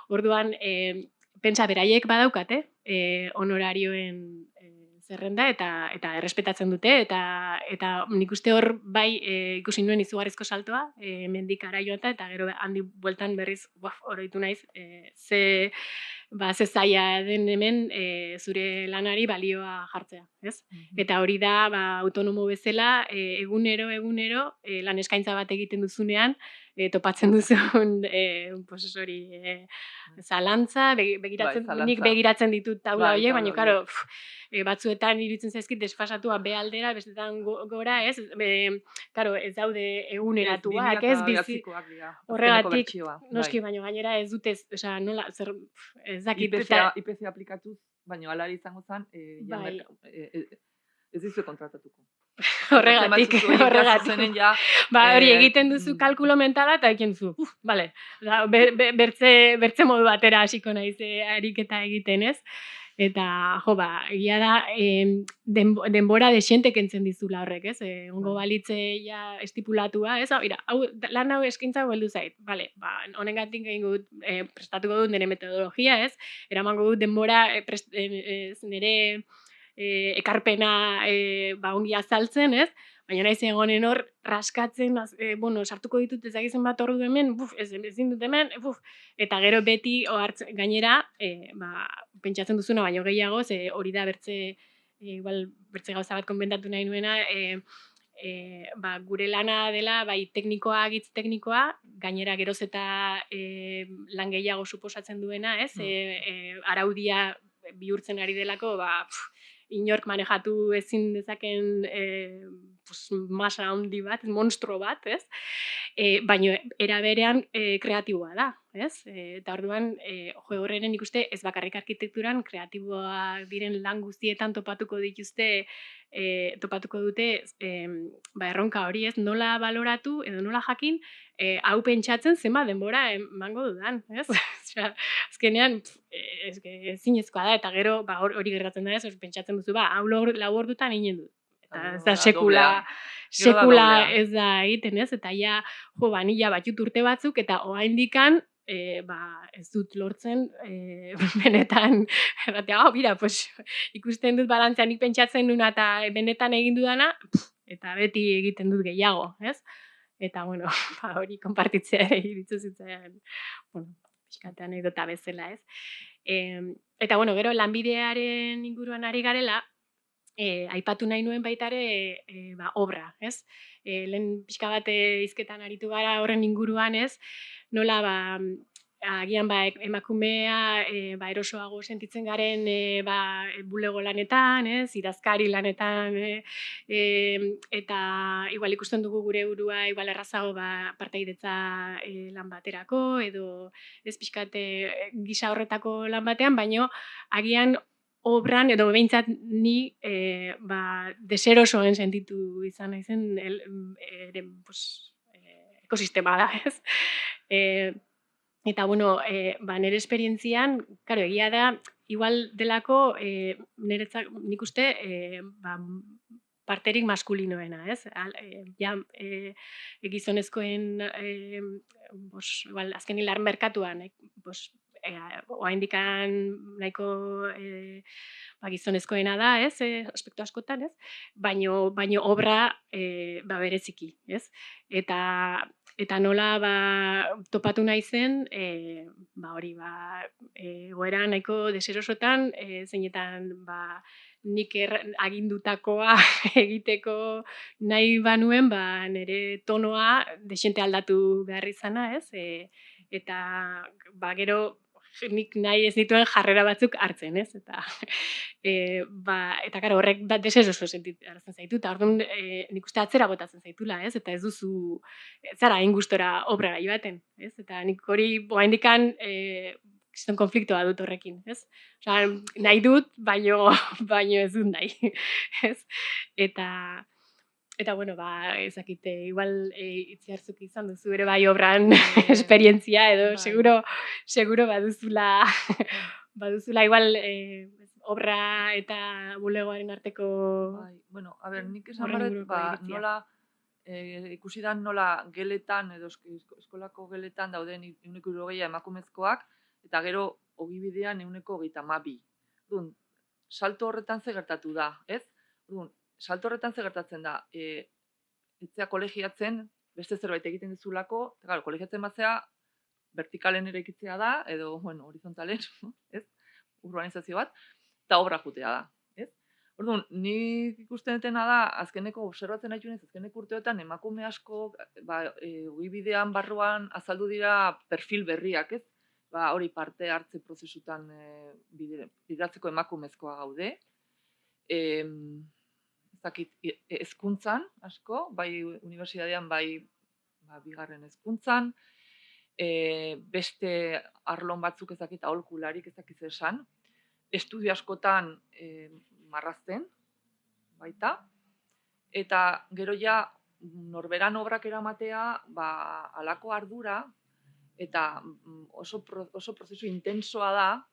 Orduan, pentsa beraiek badaukate, honorarioen zerrenda, eta errespetatzen dute, eta nik uste hor ikusi nuen izugarrizko saltoa, mendik ara joan eta gero handi bueltan berriz oroitu naiz, ze zaila den hemen zure lanari balioa jartzea, ez? Eta hori da, autonomo bezala, egunero, lan eskaintza bat egiten duzunean, topatzen duzun, zalantza, nik begiratzen ditut taula horiek, baina, karo, batzuetan iruditzen zaizkit desfasatua bealdera, bestetan gora, ez? Karo, ez daude eguneratuak, ez? Horregatik, noski, baina gainera ez dute, nola, ez dakit. IPC aplikatuz, baina alari izango zen, ez dizu kontratatuko. Horregatik. Hori egiten duzu kalkulo mentala, eta egiten duzu, bertze modu batera hasiko naiz ariketa egiten, ez? Eta, egia da, denbora desente kentzen dizula horrek, ez? Ongo balitze ja estipulatua, ez? Lan hau eskaintza heldu zait, honengatik prestatuko dut nire metodologia, ez? Eramango dut denbora nire ekarpena ongi azaltzen, ez? Baina naiz egonen hor, raskatzen, sartuko ditut ezagizen bat ordu hemen, ezin dut hemen, eta gero beti gainera, pentsatzen duzuna baino gehiago, hori da bertze gauza bat konbentatu nahi nuena, gure lana dela, teknikoa, gitz teknikoa, gainera geroz eta lan gehiago suposatzen duena, ez? Araudia bihurtzen ari delako, inork manejatu ezin dezaken masa handi bat, monstruo bat, ez? Baina era berean kreatiboa da, ez? Eta orduan, horren nik uste ez bakarrik arkitekturan kreatiboak diren lan guztietan topatuko dute erronka hori, ez? Nola baloratu edo nola jakin hau pentsatzen zenba denbora emango dudan, ez? Azkenean, ezinezkoa da, eta gero hori gertatzen da, ez? Pentsatzen duzu, hau 4 ordutan egin dut. Eta ez da sekula ez da egiten, ez? Eta ni batut urte batzuk, eta oraindikan ez dut lortzen benetan bira, ikusten dut balantzean nik pentsatzen duna eta benetan egin dudana, eta beti egiten dut gehiago, ez? Eta, bueno, hori konpartitzea ere iritzu zitzaidan, pixkate anekdota bezala, ez? Eta, bueno, gero lanbidearen inguruan ari garela, aipatu nahi nuen baita ere obra, ez? Lehen pixka bat hizketan aritu gara horren inguruan, ez? Nola, agian emakumea erosoago sentitzen garen bulego lanetan, ez? Idazkari lanetan, eta igual ikusten dugu gure burua igual errazago partaidetza lan baterako, edo ez pixkate gisa horretako lan batean, baino agian obran, edo behintzat ni deserosoen sentitu izan naizen ekosistema da, ez? Eta, bueno, nire esperientzian, karo, egia da, igual delako niretzak nik uste parterik maskulinoena, ez? Gizonezkoen, igual, azken hilar merkatuan, oraindikan nahiko gizonezkoena da, ez, aspektu askotan, ez, baino obra bereziki, ez, eta nola topatu naizen, hori, egoera nahiko deserosotan, zeinetan, nik agindutakoa egiteko nahi banuen, nire tonoa desente aldatu behar izana, ez, eta gero nik nahi ez dituen jarrera batzuk hartzen, ez? Eta karo, horrek deseroso sentitzen zaitu, eta orduan nik uste atzera botatzen zaitula, ez? Eta ez duzu, zara hain gustora obra gai baten, ez? Eta nik hori oraindikan kriston konfliktoa dut horrekin, ez? Osea, nahi dut, baino ez dut nahi, ez? Eta, bueno, ezakite, igual itziarzuk izan duzu ere bai obran esperientzia, edo seguro baduzula igual obra eta bulegoaren arteko... Bueno, a ber, nik esan barret, nola ikusi da nola geletan, edo eskolako geletan dauden 160 emakumezkoak, eta gero ogibidean 132. Dun, salto horretan ze gertatu da, ez? Dun, salto horretan ze gertatzen da, etzea kolegiatzen, beste zerbait egiten dizulako, eta claro, kolegiatzen batzea, vertikalen ere ikitzea da, edo, bueno, horizontalen, ez? Urbanizazio bat, eta obra jutea da, ez? Orduan, nik ikusten dutena da, azkeneko observatzen nahi junez, azkeneko urteotan emakume asko, ogibidean barruan azaldu dira perfil berriak, ez? Hori parte hartze prozesutan bideratzeko emakumezkoa gaude. Hezkuntzan asko, bai unibertsitatean, bai bigarren hezkuntzan, beste arlon batzuk ezakit aholkularik ezakit esan, estudio askotan marrazten, baita, eta gero ja norberan obrak eramatea, halako ardura, eta oso prozesu intensoa da,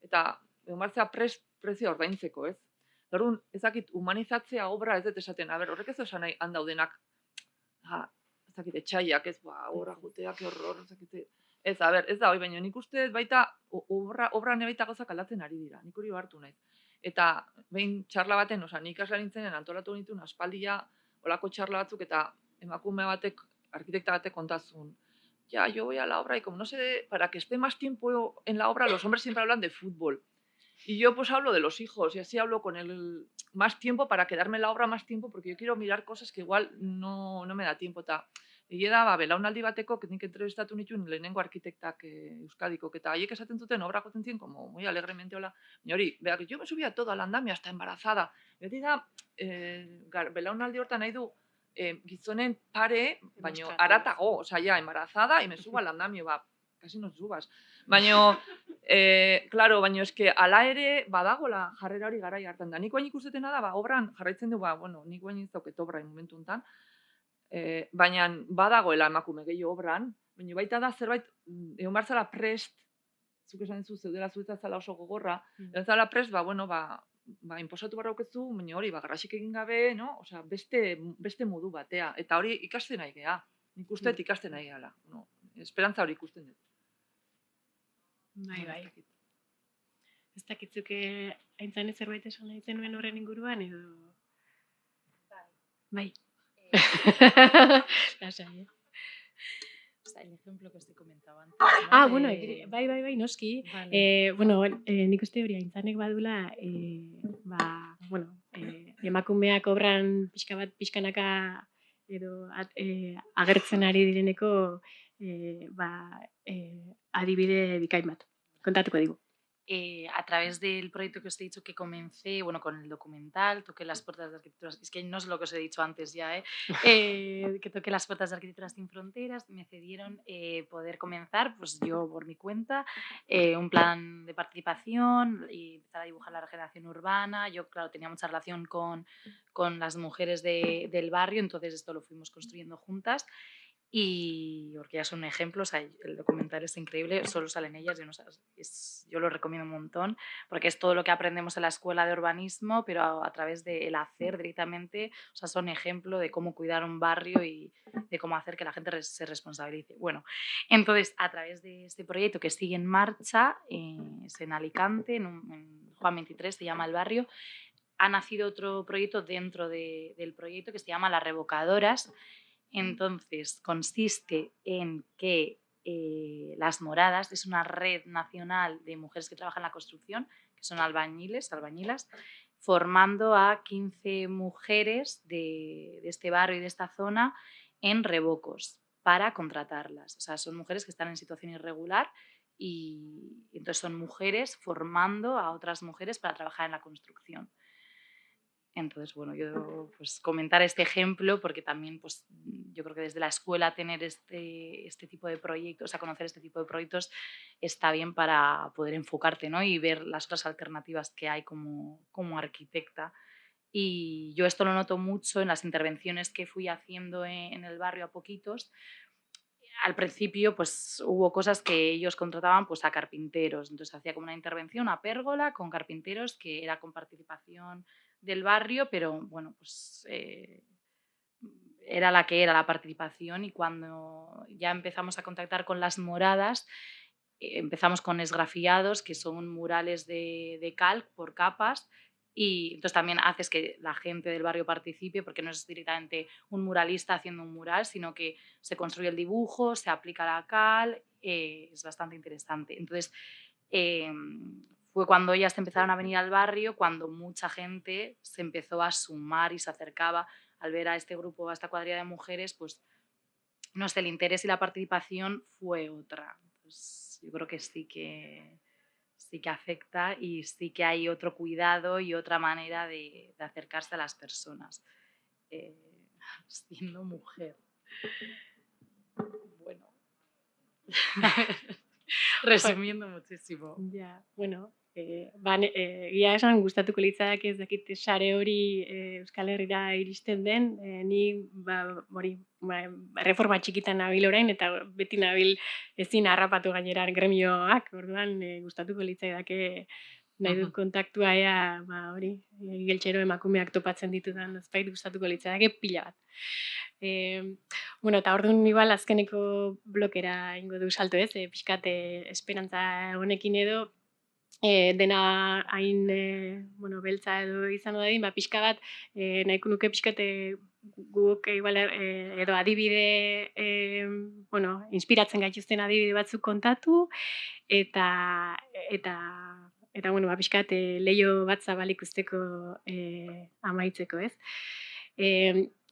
eta egon bartzea prezio ordaintzeko, ez? Orduan, ezakit, humanizatzea obra ez dut esaten, horrek ez esan nahi handaudenak, ezakit, etxaiak, ez, obra juteak, horror, ezakit, ez da, hori, baina nik uste baita, obra baita gauzak aldatzen ari dira, nik hori hartu nahi. Eta, behin txarla baten, nik ikasle nintzenen antolatu nituen aspaldia, olako txarla batzuk, eta emakume batek, arkitekta batek kontazun, yo voy a la obra y como no sé, para que esté más tiempo en la obra, los hombres siempre hablan de fútbol. Y yo pues hablo de los hijos y así hablo con el más tiempo para quedarme en la obra más tiempo porque yo quiero mirar cosas que igual no me da tiempo. egia da, belaunaldi bateko, nik entrevistatu nituen lehenengo arkitektak Euskadikok, eta haiek esaten zuten, obra jotzen ziren, como muy alegremente, hola, baina hori, beak, yo me subía todo al andamio, hasta embarazada. Beti da, belaunaldi hortan nahi du, gizonen pare, baino aratago, osea, ya, embarazada, y me subo al andamio, ba, casi no subas. Baino, claro, baino eske, ala ere, badagola jarrera hori garai hartan da. Nik bain ikustetena da, ba, obran jarraitzen du, ba, bueno, nik bain ez dauket obra momentu hontan, baina badagoela emakume gehiago obran, baina baita da zerbait, egon behar zala prest, zuk esan zu, zeudela zuetzat zala oso gogorra, egon zala prest, ba, bueno, ba, inposatu barra aukezu, baina hori, ba, garrasik egin gabe, no? Osea, beste modu batea. Eta hori ikasten nahi geha. Nik usteet ikasten nahi gehala. No? Esperantza hori ikusten dut. Bai. Ez dakitzuke aintzane zerbait esan nahi zenuen horren inguruan, edo... Bai. Lasai, O sea, el ejemplo que os he comentado antes, ¿no? Bueno, bai, noski. Vale. Nik uste hori aintzanek badula, emakumeak obran pixkanaka edo agertzen ari direneko adibide bikain bat. Kontatuko digu. A través del proyecto que os he dicho que comencé, bueno, con el documental, toqué las puertas de Arquitecturas, es que no es lo que os he dicho antes ya, que toqué las puertas de Arquitecturas sin Fronteras, me cedieron poder comenzar, pues yo por mi cuenta, un plan de participación y empezar a dibujar la regeneración urbana. Yo, claro, tenía mucha relación con las mujeres del barrio, entonces esto lo fuimos construyendo juntas. Y porque ya son ejemplos, el documental es increíble, solo salen ellas, yo lo recomiendo un montón, porque es todo lo que aprendemos en la escuela de urbanismo, pero a través del hacer directamente, o sea, son ejemplo de cómo cuidar un barrio y de cómo hacer que la gente se responsabilice. Bueno, entonces, a través de este proyecto que sigue en marcha, es en Alicante, en Juan 23, se llama el barrio, ha nacido otro proyecto dentro del proyecto que se llama Las Revocadoras. Entonces, consiste en que Las Moradas es una red nacional de mujeres que trabajan en la construcción, que son albañilas, formando a 15 mujeres de este barrio y de esta zona en revocos para contratarlas. O sea, son mujeres que están en situación irregular y entonces son mujeres formando a otras mujeres para trabajar en la construcción. Entonces, bueno, yo pues comentar este ejemplo porque también pues yo creo que desde la escuela tener este tipo de proyectos, o sea, conocer este tipo de proyectos está bien para poder enfocarte, ¿no? Y ver las otras alternativas que hay como arquitecta. Y yo esto lo noto mucho en las intervenciones que fui haciendo en el barrio a poquitos. Al principio pues hubo cosas que ellos contrataban pues a carpinteros, entonces hacía como una intervención, una pérgola con carpinteros que era con participación del barrio, pero bueno, pues era la que era la participación y cuando ya empezamos a contactar con Las Moradas, empezamos con esgrafiados, que son murales de calc por capas, y entonces también haces que la gente del barrio participe porque no es directamente un muralista haciendo un mural, sino que se construye el dibujo, se aplica la cal, es bastante interesante. Entonces fue cuando ellas empezaron a venir al barrio, cuando mucha gente se empezó a sumar y se acercaba al ver a este grupo, a esta cuadrilla de mujeres, pues no sé, el interés y la participación fue otra. Pues yo creo que sí que afecta y sí que hay otro cuidado y otra manera de acercarse a las personas siendo mujer. Bueno, resumiendo muchísimo. Ja, bueno, egia esan gustatuko litzadak ez dakit sare hori Euskal Herrira iristen den, ni reforma txikitan nabil orain eta beti nabil ezin harrapatu gainera gremioak, orduan gustatuko litzaidake nahi dut kontaktua ea, geltxero emakumeak topatzen ditudan, ezbait gustatuko litzaidake pila bat. Eta orduan igual azkeneko blokera ingo du salto ez, pixkat esperantza honekin edo, dena hain beltza edo izan dadin, pixka bat nahiko nuke pixkat guk igual edo adibide, inspiratzen gaituzten adibide batzuk kontatu eta pixkat leio bat zabalik usteko amaitzeko, ez?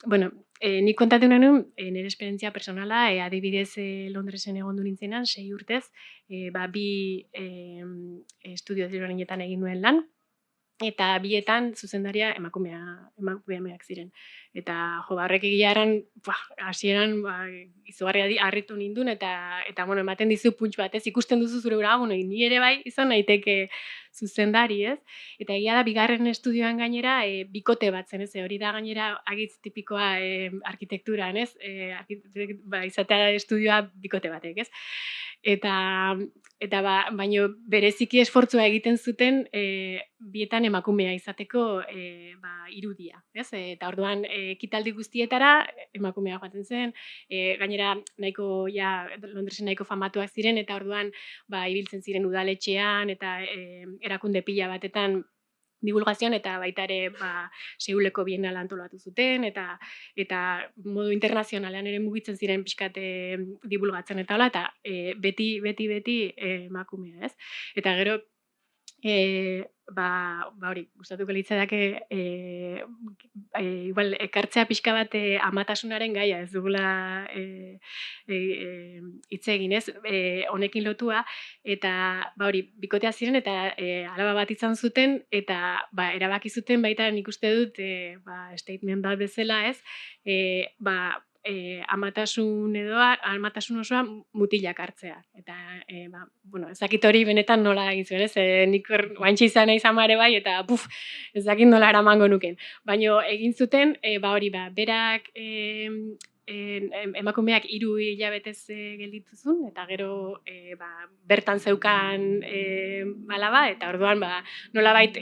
bueno, nik kontatu nahi nuen, nire esperientzia personala, adibidez Londresen egon du nintzenan, 6 urtez, bi estudio desberdinetan egin nuen lan, eta bietan zuzendaria emakumeak ziren. Eta jo, horrek egia eran, hasieran izugarri harritu nindun, eta bueno, ematen dizu punts bat, ez? Ikusten duzu zure gura, bueno, ni ere bai izan naiteke zuzendari, ez? Eta egia da, bigarren estudioan gainera, bikote bat zen, ez? Hori da gainera agitz tipikoa arkitekturan, ez? Izatea estudioa bikote batek, ez? Eta baino bereziki esfortzua egiten zuten bietan emakumea izateko irudia, ez? Eta orduan ekitaldi guztietara emakumea joaten zen, gainera Londresen nahiko famatuak ziren, eta orduan ibiltzen ziren udaletxean eta erakunde pila batetan divulgazioan, eta baita ere Seuleko bienala antolatu zuten, eta modu internazionalean ere mugitzen ziren pixkat divulgatzen eta hola, eta beti emakumea, ez? Eta gero, hori, gustatuko litzateke igual ekartzea pixka bat amatasunaren gaia, ez dugula hitz egin, ez? Honekin lotua, eta hori, bikotea ziren, eta alaba bat izan zuten, eta erabaki zuten baita nik uste dut statement bat bezala, ez? Amatasun osoa mutilak hartzea. Eta, bueno, ezakit hori benetan nola egin zuen, ez? Nik guantxe izan nahi zamare bai, eta ezakit nola eramango nuken. Baina egin zuten, hori, berak emakumeak 3 hilabetez geldituzun, eta gero bertan zeukan alaba, eta orduan nolabait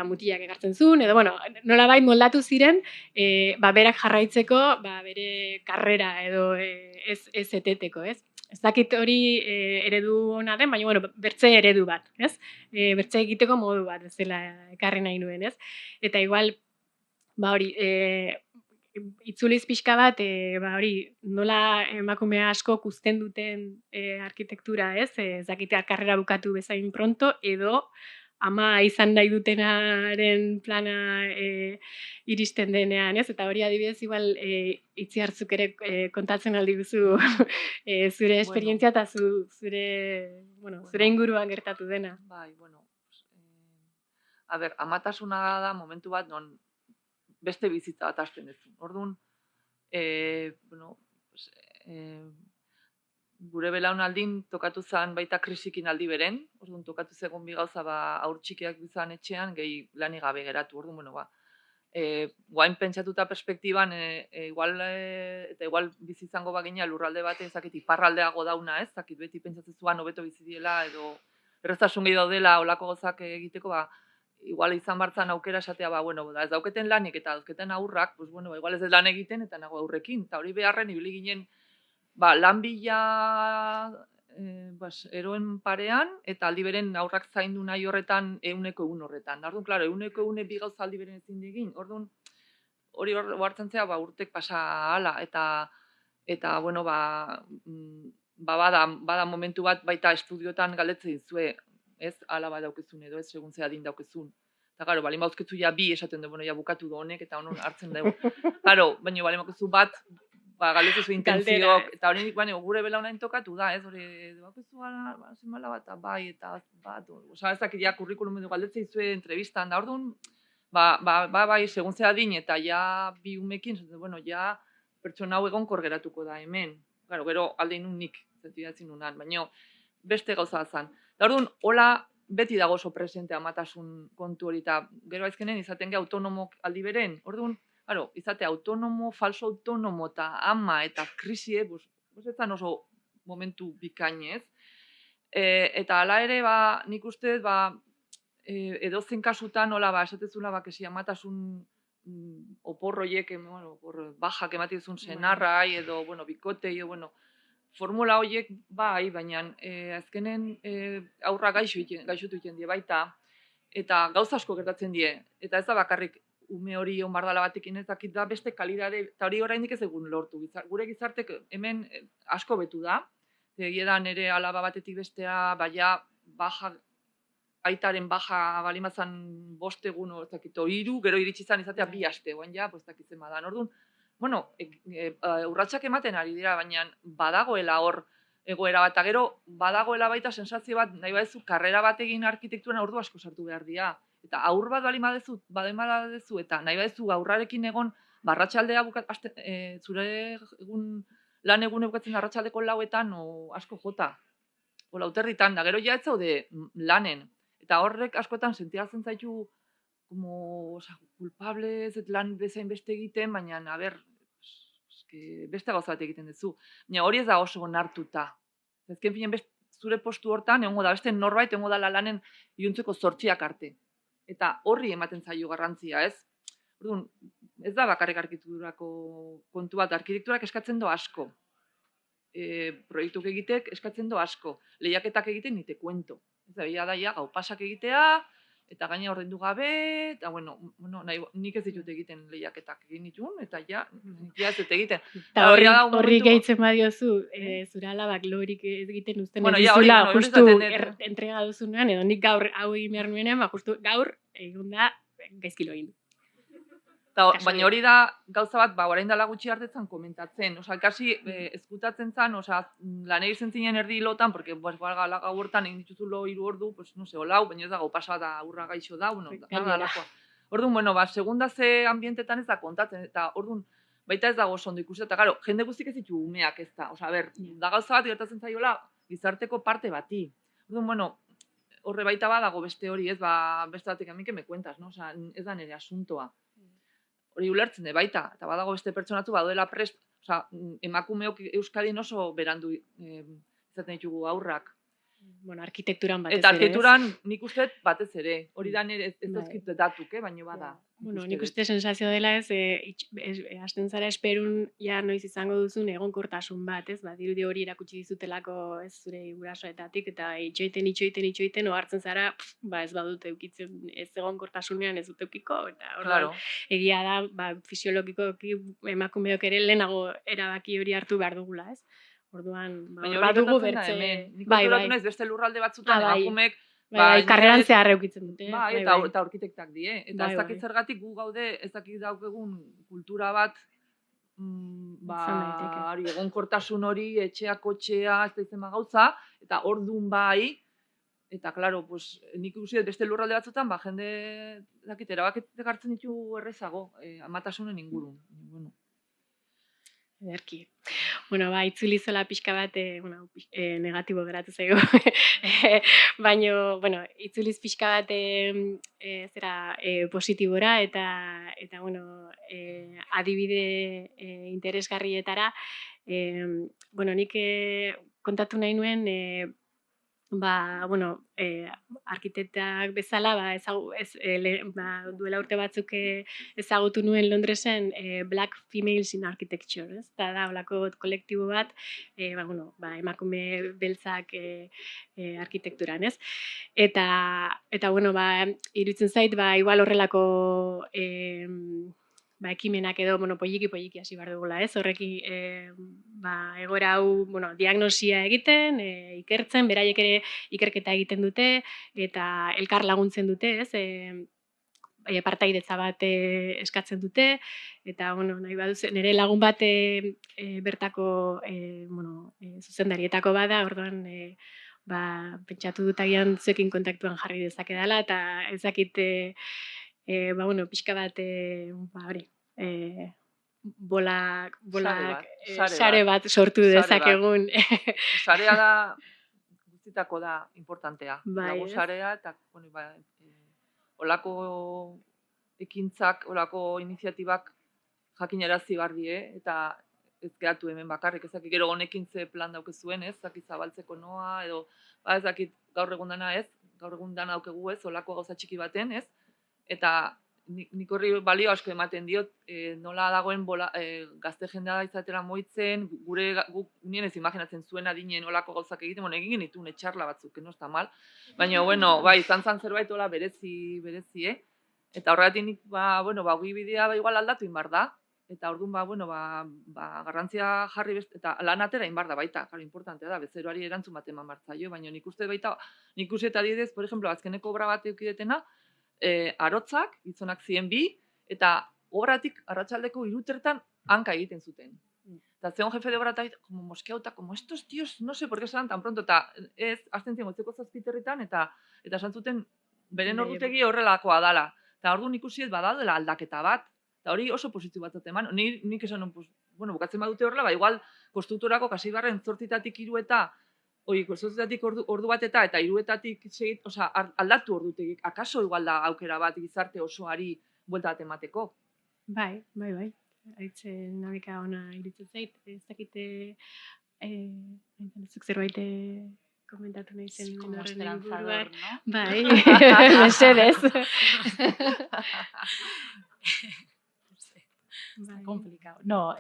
mutilak ekartzen zuen, edo bueno, nolabait moldatu ziren, berak jarraitzeko bere karrera edo ez eteteko, ez? Ez dakit hori eredu ona den, baina bueno, bertze eredu bat, ez? Bertze egiteko modu bat, bezala ekarri nahi nuen, ez? Eta igual, hori, itzuliz pixka bat, hori, nola emakume asko uzten duten arkitektura, ez? Ez dakit karrera bukatu bezain pronto, edo ama izan nahi dutenaren plana iristen denean, ez? Eta hori adibidez, igual, Itziartzuk ere kontatzen aldi duzu zure esperientzia eta zure inguruan gertatu dena. Bai, bueno, amatasuna da momentu bat non beste bizitza bat hasten duzu. Orduan, gure belaunaldin tokatu zen baita krisikin aldi beren, orduan tokatu zegoen bi gauza haur txikiak bizan etxean, gehi lanik gabe geratu, orduan, guain pentsatuta perspektiban, igual bizi izango bagina lurralde bate, ezakit iparraldeago dauna, ez, zakit beti pentsatzen zuan hobeto bizi diela, edo erreztasun gehi daudela olako gozak egiteko, igual izan bartzan aukera esatea, ez dauketen lanik eta dauketen aurrak, igual ez lan egiten eta nago aurrekin, eta hori beharren ibili ginen, lan bila eroen parean, eta aldi beren aurrak zaindu nahi horretan 100% horretan. Orduan, klaro, 100% bi gauza aldi beren ezin digin. Orduan, hori hartzen zea, urtek pasa hala, eta bueno, bada momentu bat baita estudiotan galdetzen dizue, ez, hala bat daukezun edo, ez, segun zea din daukezun. Eta, garo, balin bauzketzu ja bi esaten du, bukatu du honek, eta honon hartzen dugu. Garo, baina balin bauzketzu bat, galdetu zu intentzioak, eta hori gure belaunain tokatu da, ez, hori, bauzketzu zenbala bat, bai, eta bat, ez dakit ja kurrikulum edo galdetzen dizue entrevistan, da, orduan, bai, segun zea din, eta ja bi umekin, ja pertsona hau egonkor geratuko da hemen. Gero aldein nik, zentidatzen nunan, baina beste gauza zen. Da orduan, hola beti dago oso presente amatasun kontu hori, eta gero aizkenen izaten ge autonomok aldi beren. Orduan, izate autonomo, falso autonomo eta ama eta krisie, etzan oso momentu bikainez. Eta hala ere, nik uste, edozen kasutan, hola, esatezula, kesi amatasun oporroiek, bajak ematizun senarrai, edo, bikotei, formula horiek bai, baina azkenen aurra gaixotu egiten die baita, eta gauza asko gertatzen die, eta ez da bakarrik ume hori onbardala batekin ez dakit da beste kalidade, eta hori oraindik ez egun lortu. Gure gizartek hemen asko betu da, egia da nire alaba batetik bestea, baina baja aitaren baja balimazan 5 egun, ez dakit, 3, gero iritsi izan izatea 2 aste, oain ja, pues dakit zen badan. Orduan, bueno, urratsak ematen ari dira, baina badagoela hor egoera bat, eta gero badagoela baita sensazio bat, nahi badezu, karrera bat egin arkitekturan ordu asko sartu behar dira. Eta aur bat badezu, eta nahi badezu aurrarekin egon, barratxaldea zure lan egun bukatzen arratsaldeko 4etan, asko jota. Ola, uterritan, da gero ja ez zaude lanen. Eta horrek askotan sentiatzen zaitu como, culpable, ez lan bezain beste egiten, baina, a ber, beste gauza bat egiten duzu. Baina hori ez da oso onartuta. Ezken finen zure postu hortan, egongo da beste norbait, egongo da lanen iluntzeko 8 arte. Eta horri ematen zaio garrantzia, ez? Orduan, ez da bakarrik arkitekturako kontu bat, arkitekturak eskatzen do asko. Proiektuk egitek eskatzen do asko. Lehiaketak egiten nite kuento. Ez da, daia, gau pasak egitea, eta gaina ordaindu gabe, eta nik ez ditut egiten lehiaketak egin ditun, eta ja ez dut egiten. Eta horri gehitzen badiozu, zure alabak lorik egiten uzten edizula, justu entrega duzunean, edo nik gaur hau egin behar nuenean, justu gaur egun da gaizkilo egin. Baina hori da gauza bat, orain dela gutxi hartetzen komentatzen. Kasi ezkutatzen zen, lan egiten zinen erdi lotan, porque gala gau hortan egin dituzulo 3 ordu, olau, baina ez da gau pasa da aurra gaixo da, orduan, segunda ze ambientetan ez da kontatzen, eta orduan, baita ez dago oso ondo ikusi, eta gero, jende guztik ez ditu umeak ez da, da gauza bat gertatzen zaiola gizarteko parte bati. Orduan, horre baita badago beste hori, ez, beste batek amike me kuentas, ez da nire asuntoa. Hori ulertzen de baita, eta badago beste pertsonatu badoela prest, emakumeok Euskadin oso berandu izaten ditugu aurrak. Bueno, arkitekturan batez ere, eta arkitekturan nik uste batez ere, hori da nire ez dazkit datuk, baina bada. Bueno, nik uste sensazio dela ez, hasten zara esperun ja noiz izango duzun egonkortasun bat, ez? Dirudi hori erakutsi dizutelako ez zure gurasoetatik, eta itxoiten, ohartzen zara, ez badut eukitzen, ez egonkortasunean ez dut eukiko, eta egia da, fisiologikoki emakumeok ere lehenago erabaki hori hartu behar dugula, ez? Orduan, badugu bertze... Nik konturatu naiz beste lurralde batzutan emakumeek... karreran zehar eukitzen dute. Eta arkitektak die. Eta ez dakit zergatik gu gaude, ez dakit daukegun kultura bat, egonkortasun hori, etxeak kotxea, ez da izan gauza, eta orduan bai, eta, klaro, nik ikusi beste lurralde batzutan, jende, dakit, erabaketek hartzen ditu errezago, amatasunen ingurun. Ederki. Bueno, itzuli zela pixka bat, negatibo geratu zaigu. Baina, itzuliz pixka bat positibora eta adibide interesgarrietara. Nik kontatu nahi nuen, arkitektak bezala, duela urte batzuk ezagutu nuen Londresen Black Females in Architecture, ez? Eta da, holako kolektibo bat, emakume beltzak arkitekturan, ez? Eta, iruditzen zait, igual horrelako ekimenak edo poliki hasi behar dugula, ez? Horrekin egoera hau diagnosia egiten, ikertzen, beraiek ere ikerketa egiten dute, eta elkar laguntzen dute, ez? Partaidetza bat eskatzen dute, eta nahi baduzu, nire lagun bat bertako zuzendarietako bada, orduan pentsatu dut agian zuekin kontaktuan jarri dezakedala, eta ezakit pixka bat, sare bat sortu dezakegun. Sarea da, guztitako da importantea. Lagu sarea, eta olako ekintzak, olako iniziatibak jakinarazi behar eta ez geratu hemen bakarrik, ezakit gero honekin ze plan daukezuen, ezakit zabaltzeko noa, edo ezakit gaur egun dana gaur egun dana daukegu ez, olako gauza txiki baten, ez? Eta nik horri balio asko ematen diot, nola dagoen gazte jendea izatera moitzen, guk nien ez imaginatzen zuen adinen olako gauzak egiten, egin genitun etxarla batzuk, no está mal, baina, izan zan zerbait hola berezi, eta horregatik nik, gui bidea igual aldatu inbar da, eta orduan garrantzia jarri eta lan atera inbar da baita, claro, importantea da, bezeroari erantzun bat eman martzaio, baina nik uste baita, nik uste eta adibidez, por ejemplo, azkeneko obra bat eukidetena, arotzak, gizonak ziren bi, eta obratik arratsaldeko 3:00 hanka egiten zuten. Eta zeon jefe de obra eta como mosqueauta, como estos tíos, no sé por qué se dan tan pronto, eta ez, azten ziren gotzeko 7:00 eta esan zuten beren ordutegi horrelakoa dala. Eta orduan ikusi ez badaudela aldaketa bat, eta hori oso positibo bat eman. Nik esan non, bukatzen badute horrela, igual konstruktorako kasigarren 8:00 3 eta konstruktoratik ordu bat eta 3:00 segit, aldatu ordutegik. Akaso igual da aukera bat gizarte osoari buelta bat emateko. Bai. Aitzen nabika ona iritzen zait, ez dakite zuk zerbait komentatu nahi zen como esperanzador, ¿no? Bai, mesedez. Complicado. No.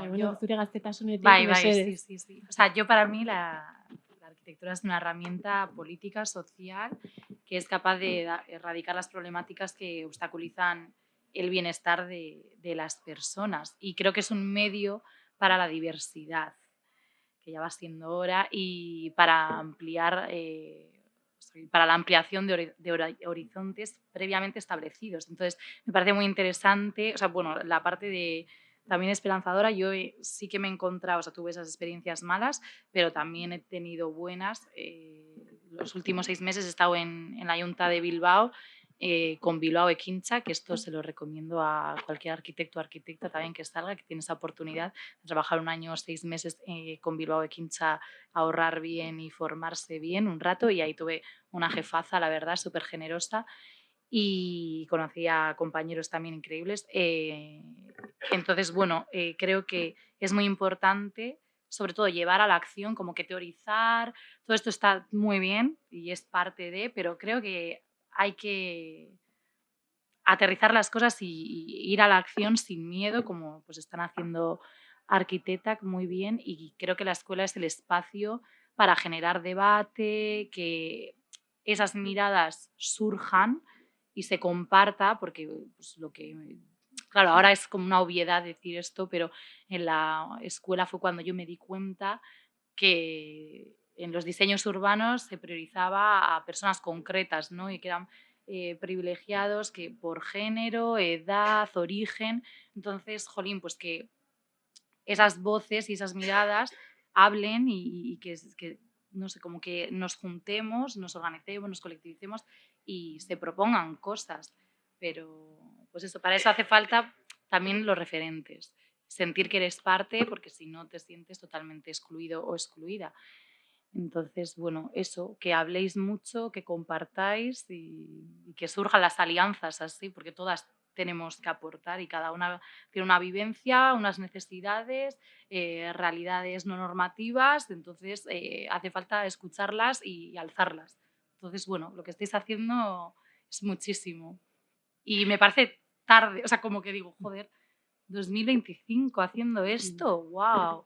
Bueno, zure gaztetasunetik, Bai, mesedez. sí. O sea, yo para mí la arquitectura es una herramienta política, social, que es capaz de erradicar las problemáticas que obstaculizan el bienestar de las personas. Y creo que es un medio para la diversidad, que ya va siendo hora, y para ampliar, para la ampliación de horizontes previamente establecidos. Entonces, me parece muy interesante, la parte de también esperanzadora. Yo sí que me he encontrado, tuve esas experiencias malas, pero también he tenido buenas. Los últimos 6 meses he estado en la Junta de Bilbao, con Bilbao Ekintza, que esto se lo recomiendo a cualquier arquitecto o arquitecta también que salga, que tiene esa oportunidad de trabajar 1 año o 6 meses con Bilbao Ekintza, ahorrar bien y formarse bien un rato, y ahí tuve una jefaza, la verdad, súper generosa, y conocí a compañeros también increíbles. Entonces, creo que es muy importante, sobre todo, llevar a la acción, como que teorizar, todo esto está muy bien y es parte de, pero creo que hay que aterrizar las cosas y ir a la acción sin miedo, como pues están haciendo Arquitectac muy bien, y creo que la escuela es el espacio para generar debate, que esas miradas surjan y se comparta, porque pues, claro, ahora es como una obviedad decir esto, pero en la escuela fue cuando yo me di cuenta que en los diseños urbanos se priorizaba a personas concretas, ¿no? Y que eran privilegiados que por género, edad, origen. Entonces, jolín, pues que esas voces y esas miradas hablen y que no sé, como que nos juntemos, nos organicemos, nos colectivicemos y se propongan cosas. Pero, pues eso, para eso hace falta también los referentes. Sentir que eres parte, porque si no te sientes totalmente excluido o excluida. Entonces, eso, que habléis mucho, que compartáis y que surjan las alianzas así, porque todas tenemos que aportar y cada una tiene una vivencia, unas necesidades, realidades no normativas, entonces hace falta escucharlas y alzarlas. Entonces, lo que estáis haciendo es muchísimo. Y me parece tarde, como que digo, joder, 2025 haciendo esto, wow.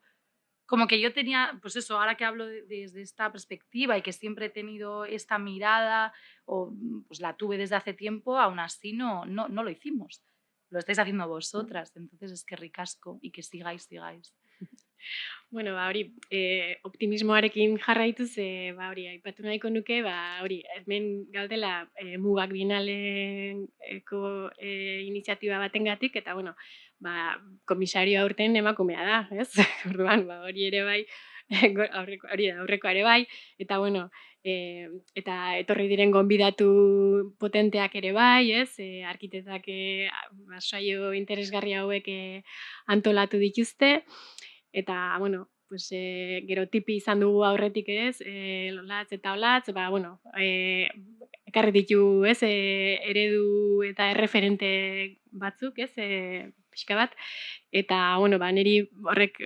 Como que yo tenía, pues eso, ahora que hablo desde esta perspectiva y que siempre he tenido esta mirada, o pues la tuve desde hace tiempo, aún así no lo hicimos. Lo estáis haciendo vosotras, entonces es que ricasco y que sigáis. Bueno, hori, optimismoarekin jarraituz, aipatu nahiko nuke, hemen gaudela Mugak Bienaleko iniziatiba batengatik, eta, komisarioa aurten emakumea da, ez? Orduan, hori ere bai, aurrekoa ere bai, eta, eta etorri diren gonbidatu potenteak ere bai, ez? Arkitektak saio interesgarri hauek antolatu dituzte, eta, pues, gero tipi izan dugu aurretik, ez? Lolatz eta olatz, ekarri ditu, ez? Eredu eta erreferente batzuk, ez? Pixka bat, eta, niri horrek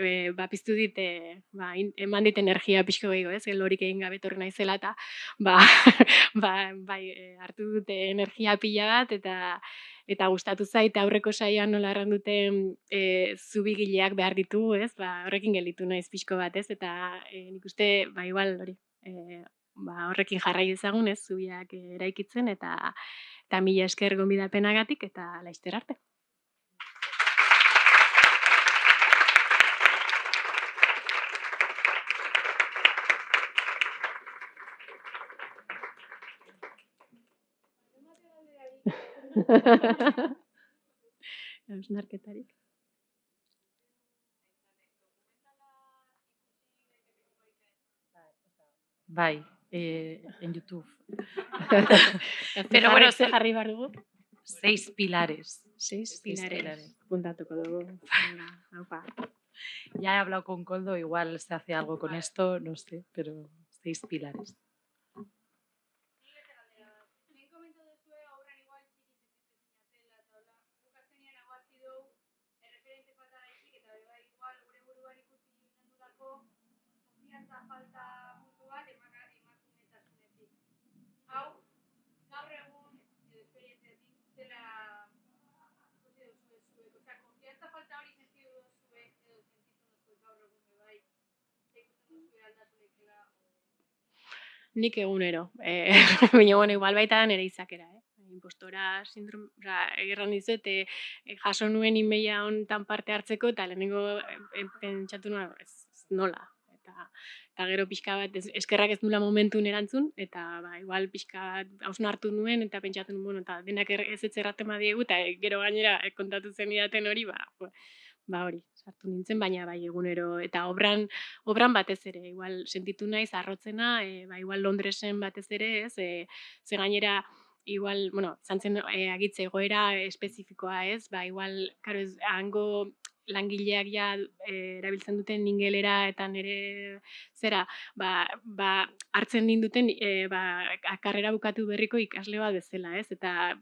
piztu dit, eman dit energia pixko gehiago, ez? Lorik egin gabe etorri naizela, eta, hartu dute energia pila bat, eta gustatu zait aurreko saioan nola erran duten zubigileak behar ditugu, ez? Horrekin gelditu naiz pixko bat, ez? Eta nik uste, igual hori, horrekin jarrai dezagun, ez? Zubiak eraikitzen, eta mila esker gonbidapenagatik, eta laizter arte. Hausnarketarik. Bai, en YouTube. Pero bueno, ze jarri behar dugu? 6 pilares. 6 pilares. Apuntatuko dugu. Haupa. Ya he hablado con Koldo, igual se hace algo con esto, no sé, pero 6 pilares. Nik egunero. Baina, bueno, igual baita da nire izakera, impostora sindrome, erran dizut, jaso nuen emaila honetan parte hartzeko, eta lehenengo pentsatu nuen, ez nola. Eta gero pixka bat, eskerrak ez nula momentun erantzun, eta igual pixka bat hausnartu nuen, eta pentsatu nuen, bueno, eta denak ez erraten badiegu, eta gero gainera kontatu zen idaten hori, hori, sartu nintzen, baina bai egunero, eta obran batez ere, igual sentitu naiz arrotzena, igual Londresen batez ere, ez, ze gainera, igual, bueno, zantzen agitze egoera espezifikoa, ez, igual, karo, hango langileak ja erabiltzen duten ingelera eta nire zera, hartzen ninduten karrera bukatu berriko ikasle bat bezala, ez? Eta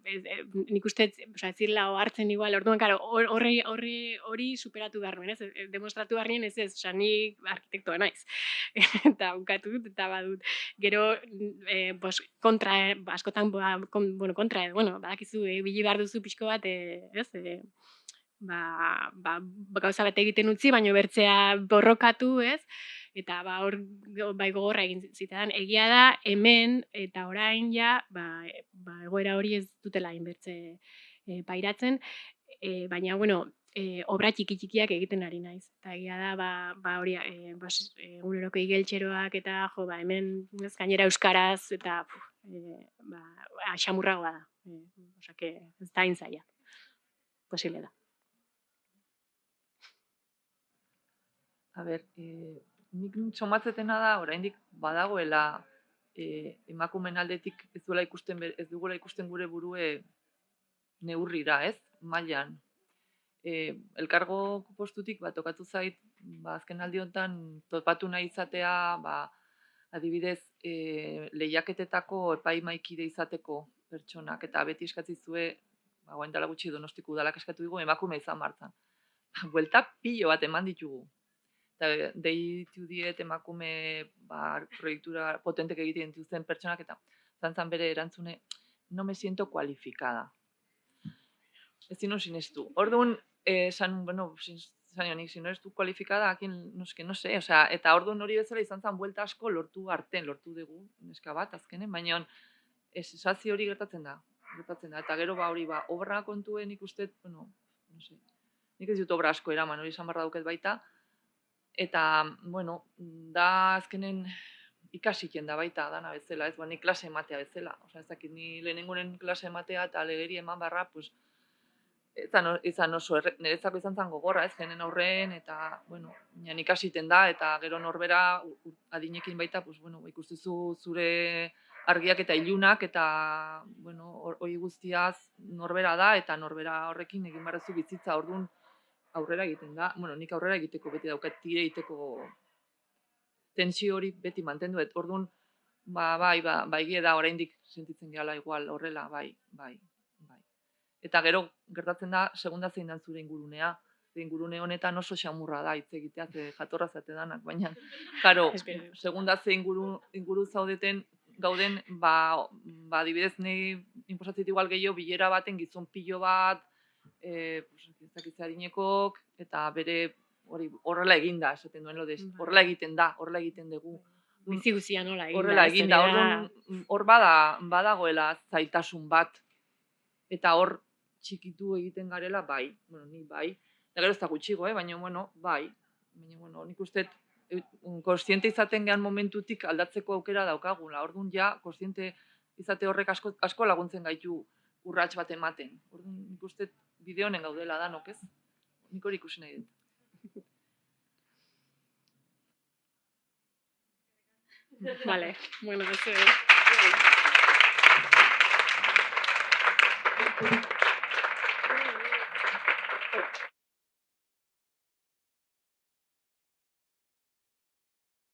nik uste, ez zirela hartzen igual, orduan, karo, hori superatu behar nuen, ez? Demostratu behar nien, ez, nik arkitektoa naiz. Eta bukatu dut, eta badut. Gero, kontra, askotan, badakizu, bili behar duzu pixko bat, ez? Gauza bat egiten utzi, baina bertzea borrokatu, ez? Eta hor gogorra egin zitean. Egia da, hemen eta orain ja, egoera hori ez dutela inbertze pairatzen, baina, bueno, obra txiki-txikiak egiten ari naiz. Eta egia da, hori, eguneroko igeltxeroak eta, hemen gainera euskaraz, eta, xamurragoa da. Osake, ez da intzaia. Posible da. A ber, nik somatzetena da, oraindik badagoela emakumeen aldetik ez dugula ikusten gure burue neurrira, ez? Mailan. Elkargo postutik tokatu zait, azken aldi honetan topatu nahi izatea, adibidez, lehiaketetako epaimaikide izateko pertsonak, eta beti eskatzizue, guain dela gutxi Donostiko udalak eskatu dugu, emakume izan martzan. Buelta pilo bat eman ditugu. Eta deitu diet emakume proiektura potentek egiten dituzten pertsonak, eta zantzan bere erantzune, no me siento cualificada. Ez zinu sinestu. Orduan, nik, si no eres tu cualificada, aquí, no sé, eta orduan hori bezala izan zan buelta asko lortu dugu, neska bat, azkenen, baina sensazio hori gertatzen da, eta gero hori obra kontuen ikusten, no sé, nik ez dut obra asko eraman, hori izan barra duket baita, eta, da azkenen ikasiken da baita, dana bezala, ez, nik klase ematea bezala, ez dakit, ni lehenengoren klase ematea eta legeri eman barra, pues, izan oso, niretzako izan zan gogorra, ez, jenen aurren, eta, nian ikasiten da, eta gero norbera, adinekin baita, pues, ikustuzu zure argiak eta ilunak, eta, hori guztiaz norbera da, eta norbera horrekin egin barrezu bizitza, orduan aurrera egiten da. Nik aurrera egiteko beti daukat tire egiteko tensio hori beti mantendu, orduan, egia da, oraindik sentitzen gehala igual horrela, bai. Eta gero, gertatzen da, segunda zein dan zure ingurunea. Ingurune honetan oso xamurra da, hitz egitea, jatorra zate danak, baina, karo, segunda zein inguru zaudeten, gauden, adibidez, nahi inposatzit igual gehiago, bilera baten gizon pilo bat, adinekok, eta bere horrela eginda, esaten duen lodez, horrela egiten da, horrela egiten dugu. Bizi guzia nola eginda. Horrela eginda, hor badagoela zailtasun bat, eta hor txikitu egiten garela, ni bai. Eta gero ez da gutxigo, baina, bai. Baina, nik uste, konstiente izaten gehan momentutik aldatzeko aukera daukagula. Orduan ja, konstiente izate horrek asko laguntzen gaitu urrats bat ematen. Orduan, nik uste bide honen gaudela danok, ez? Nik hori ikusi nahi dut. Vale, bueno, eso es.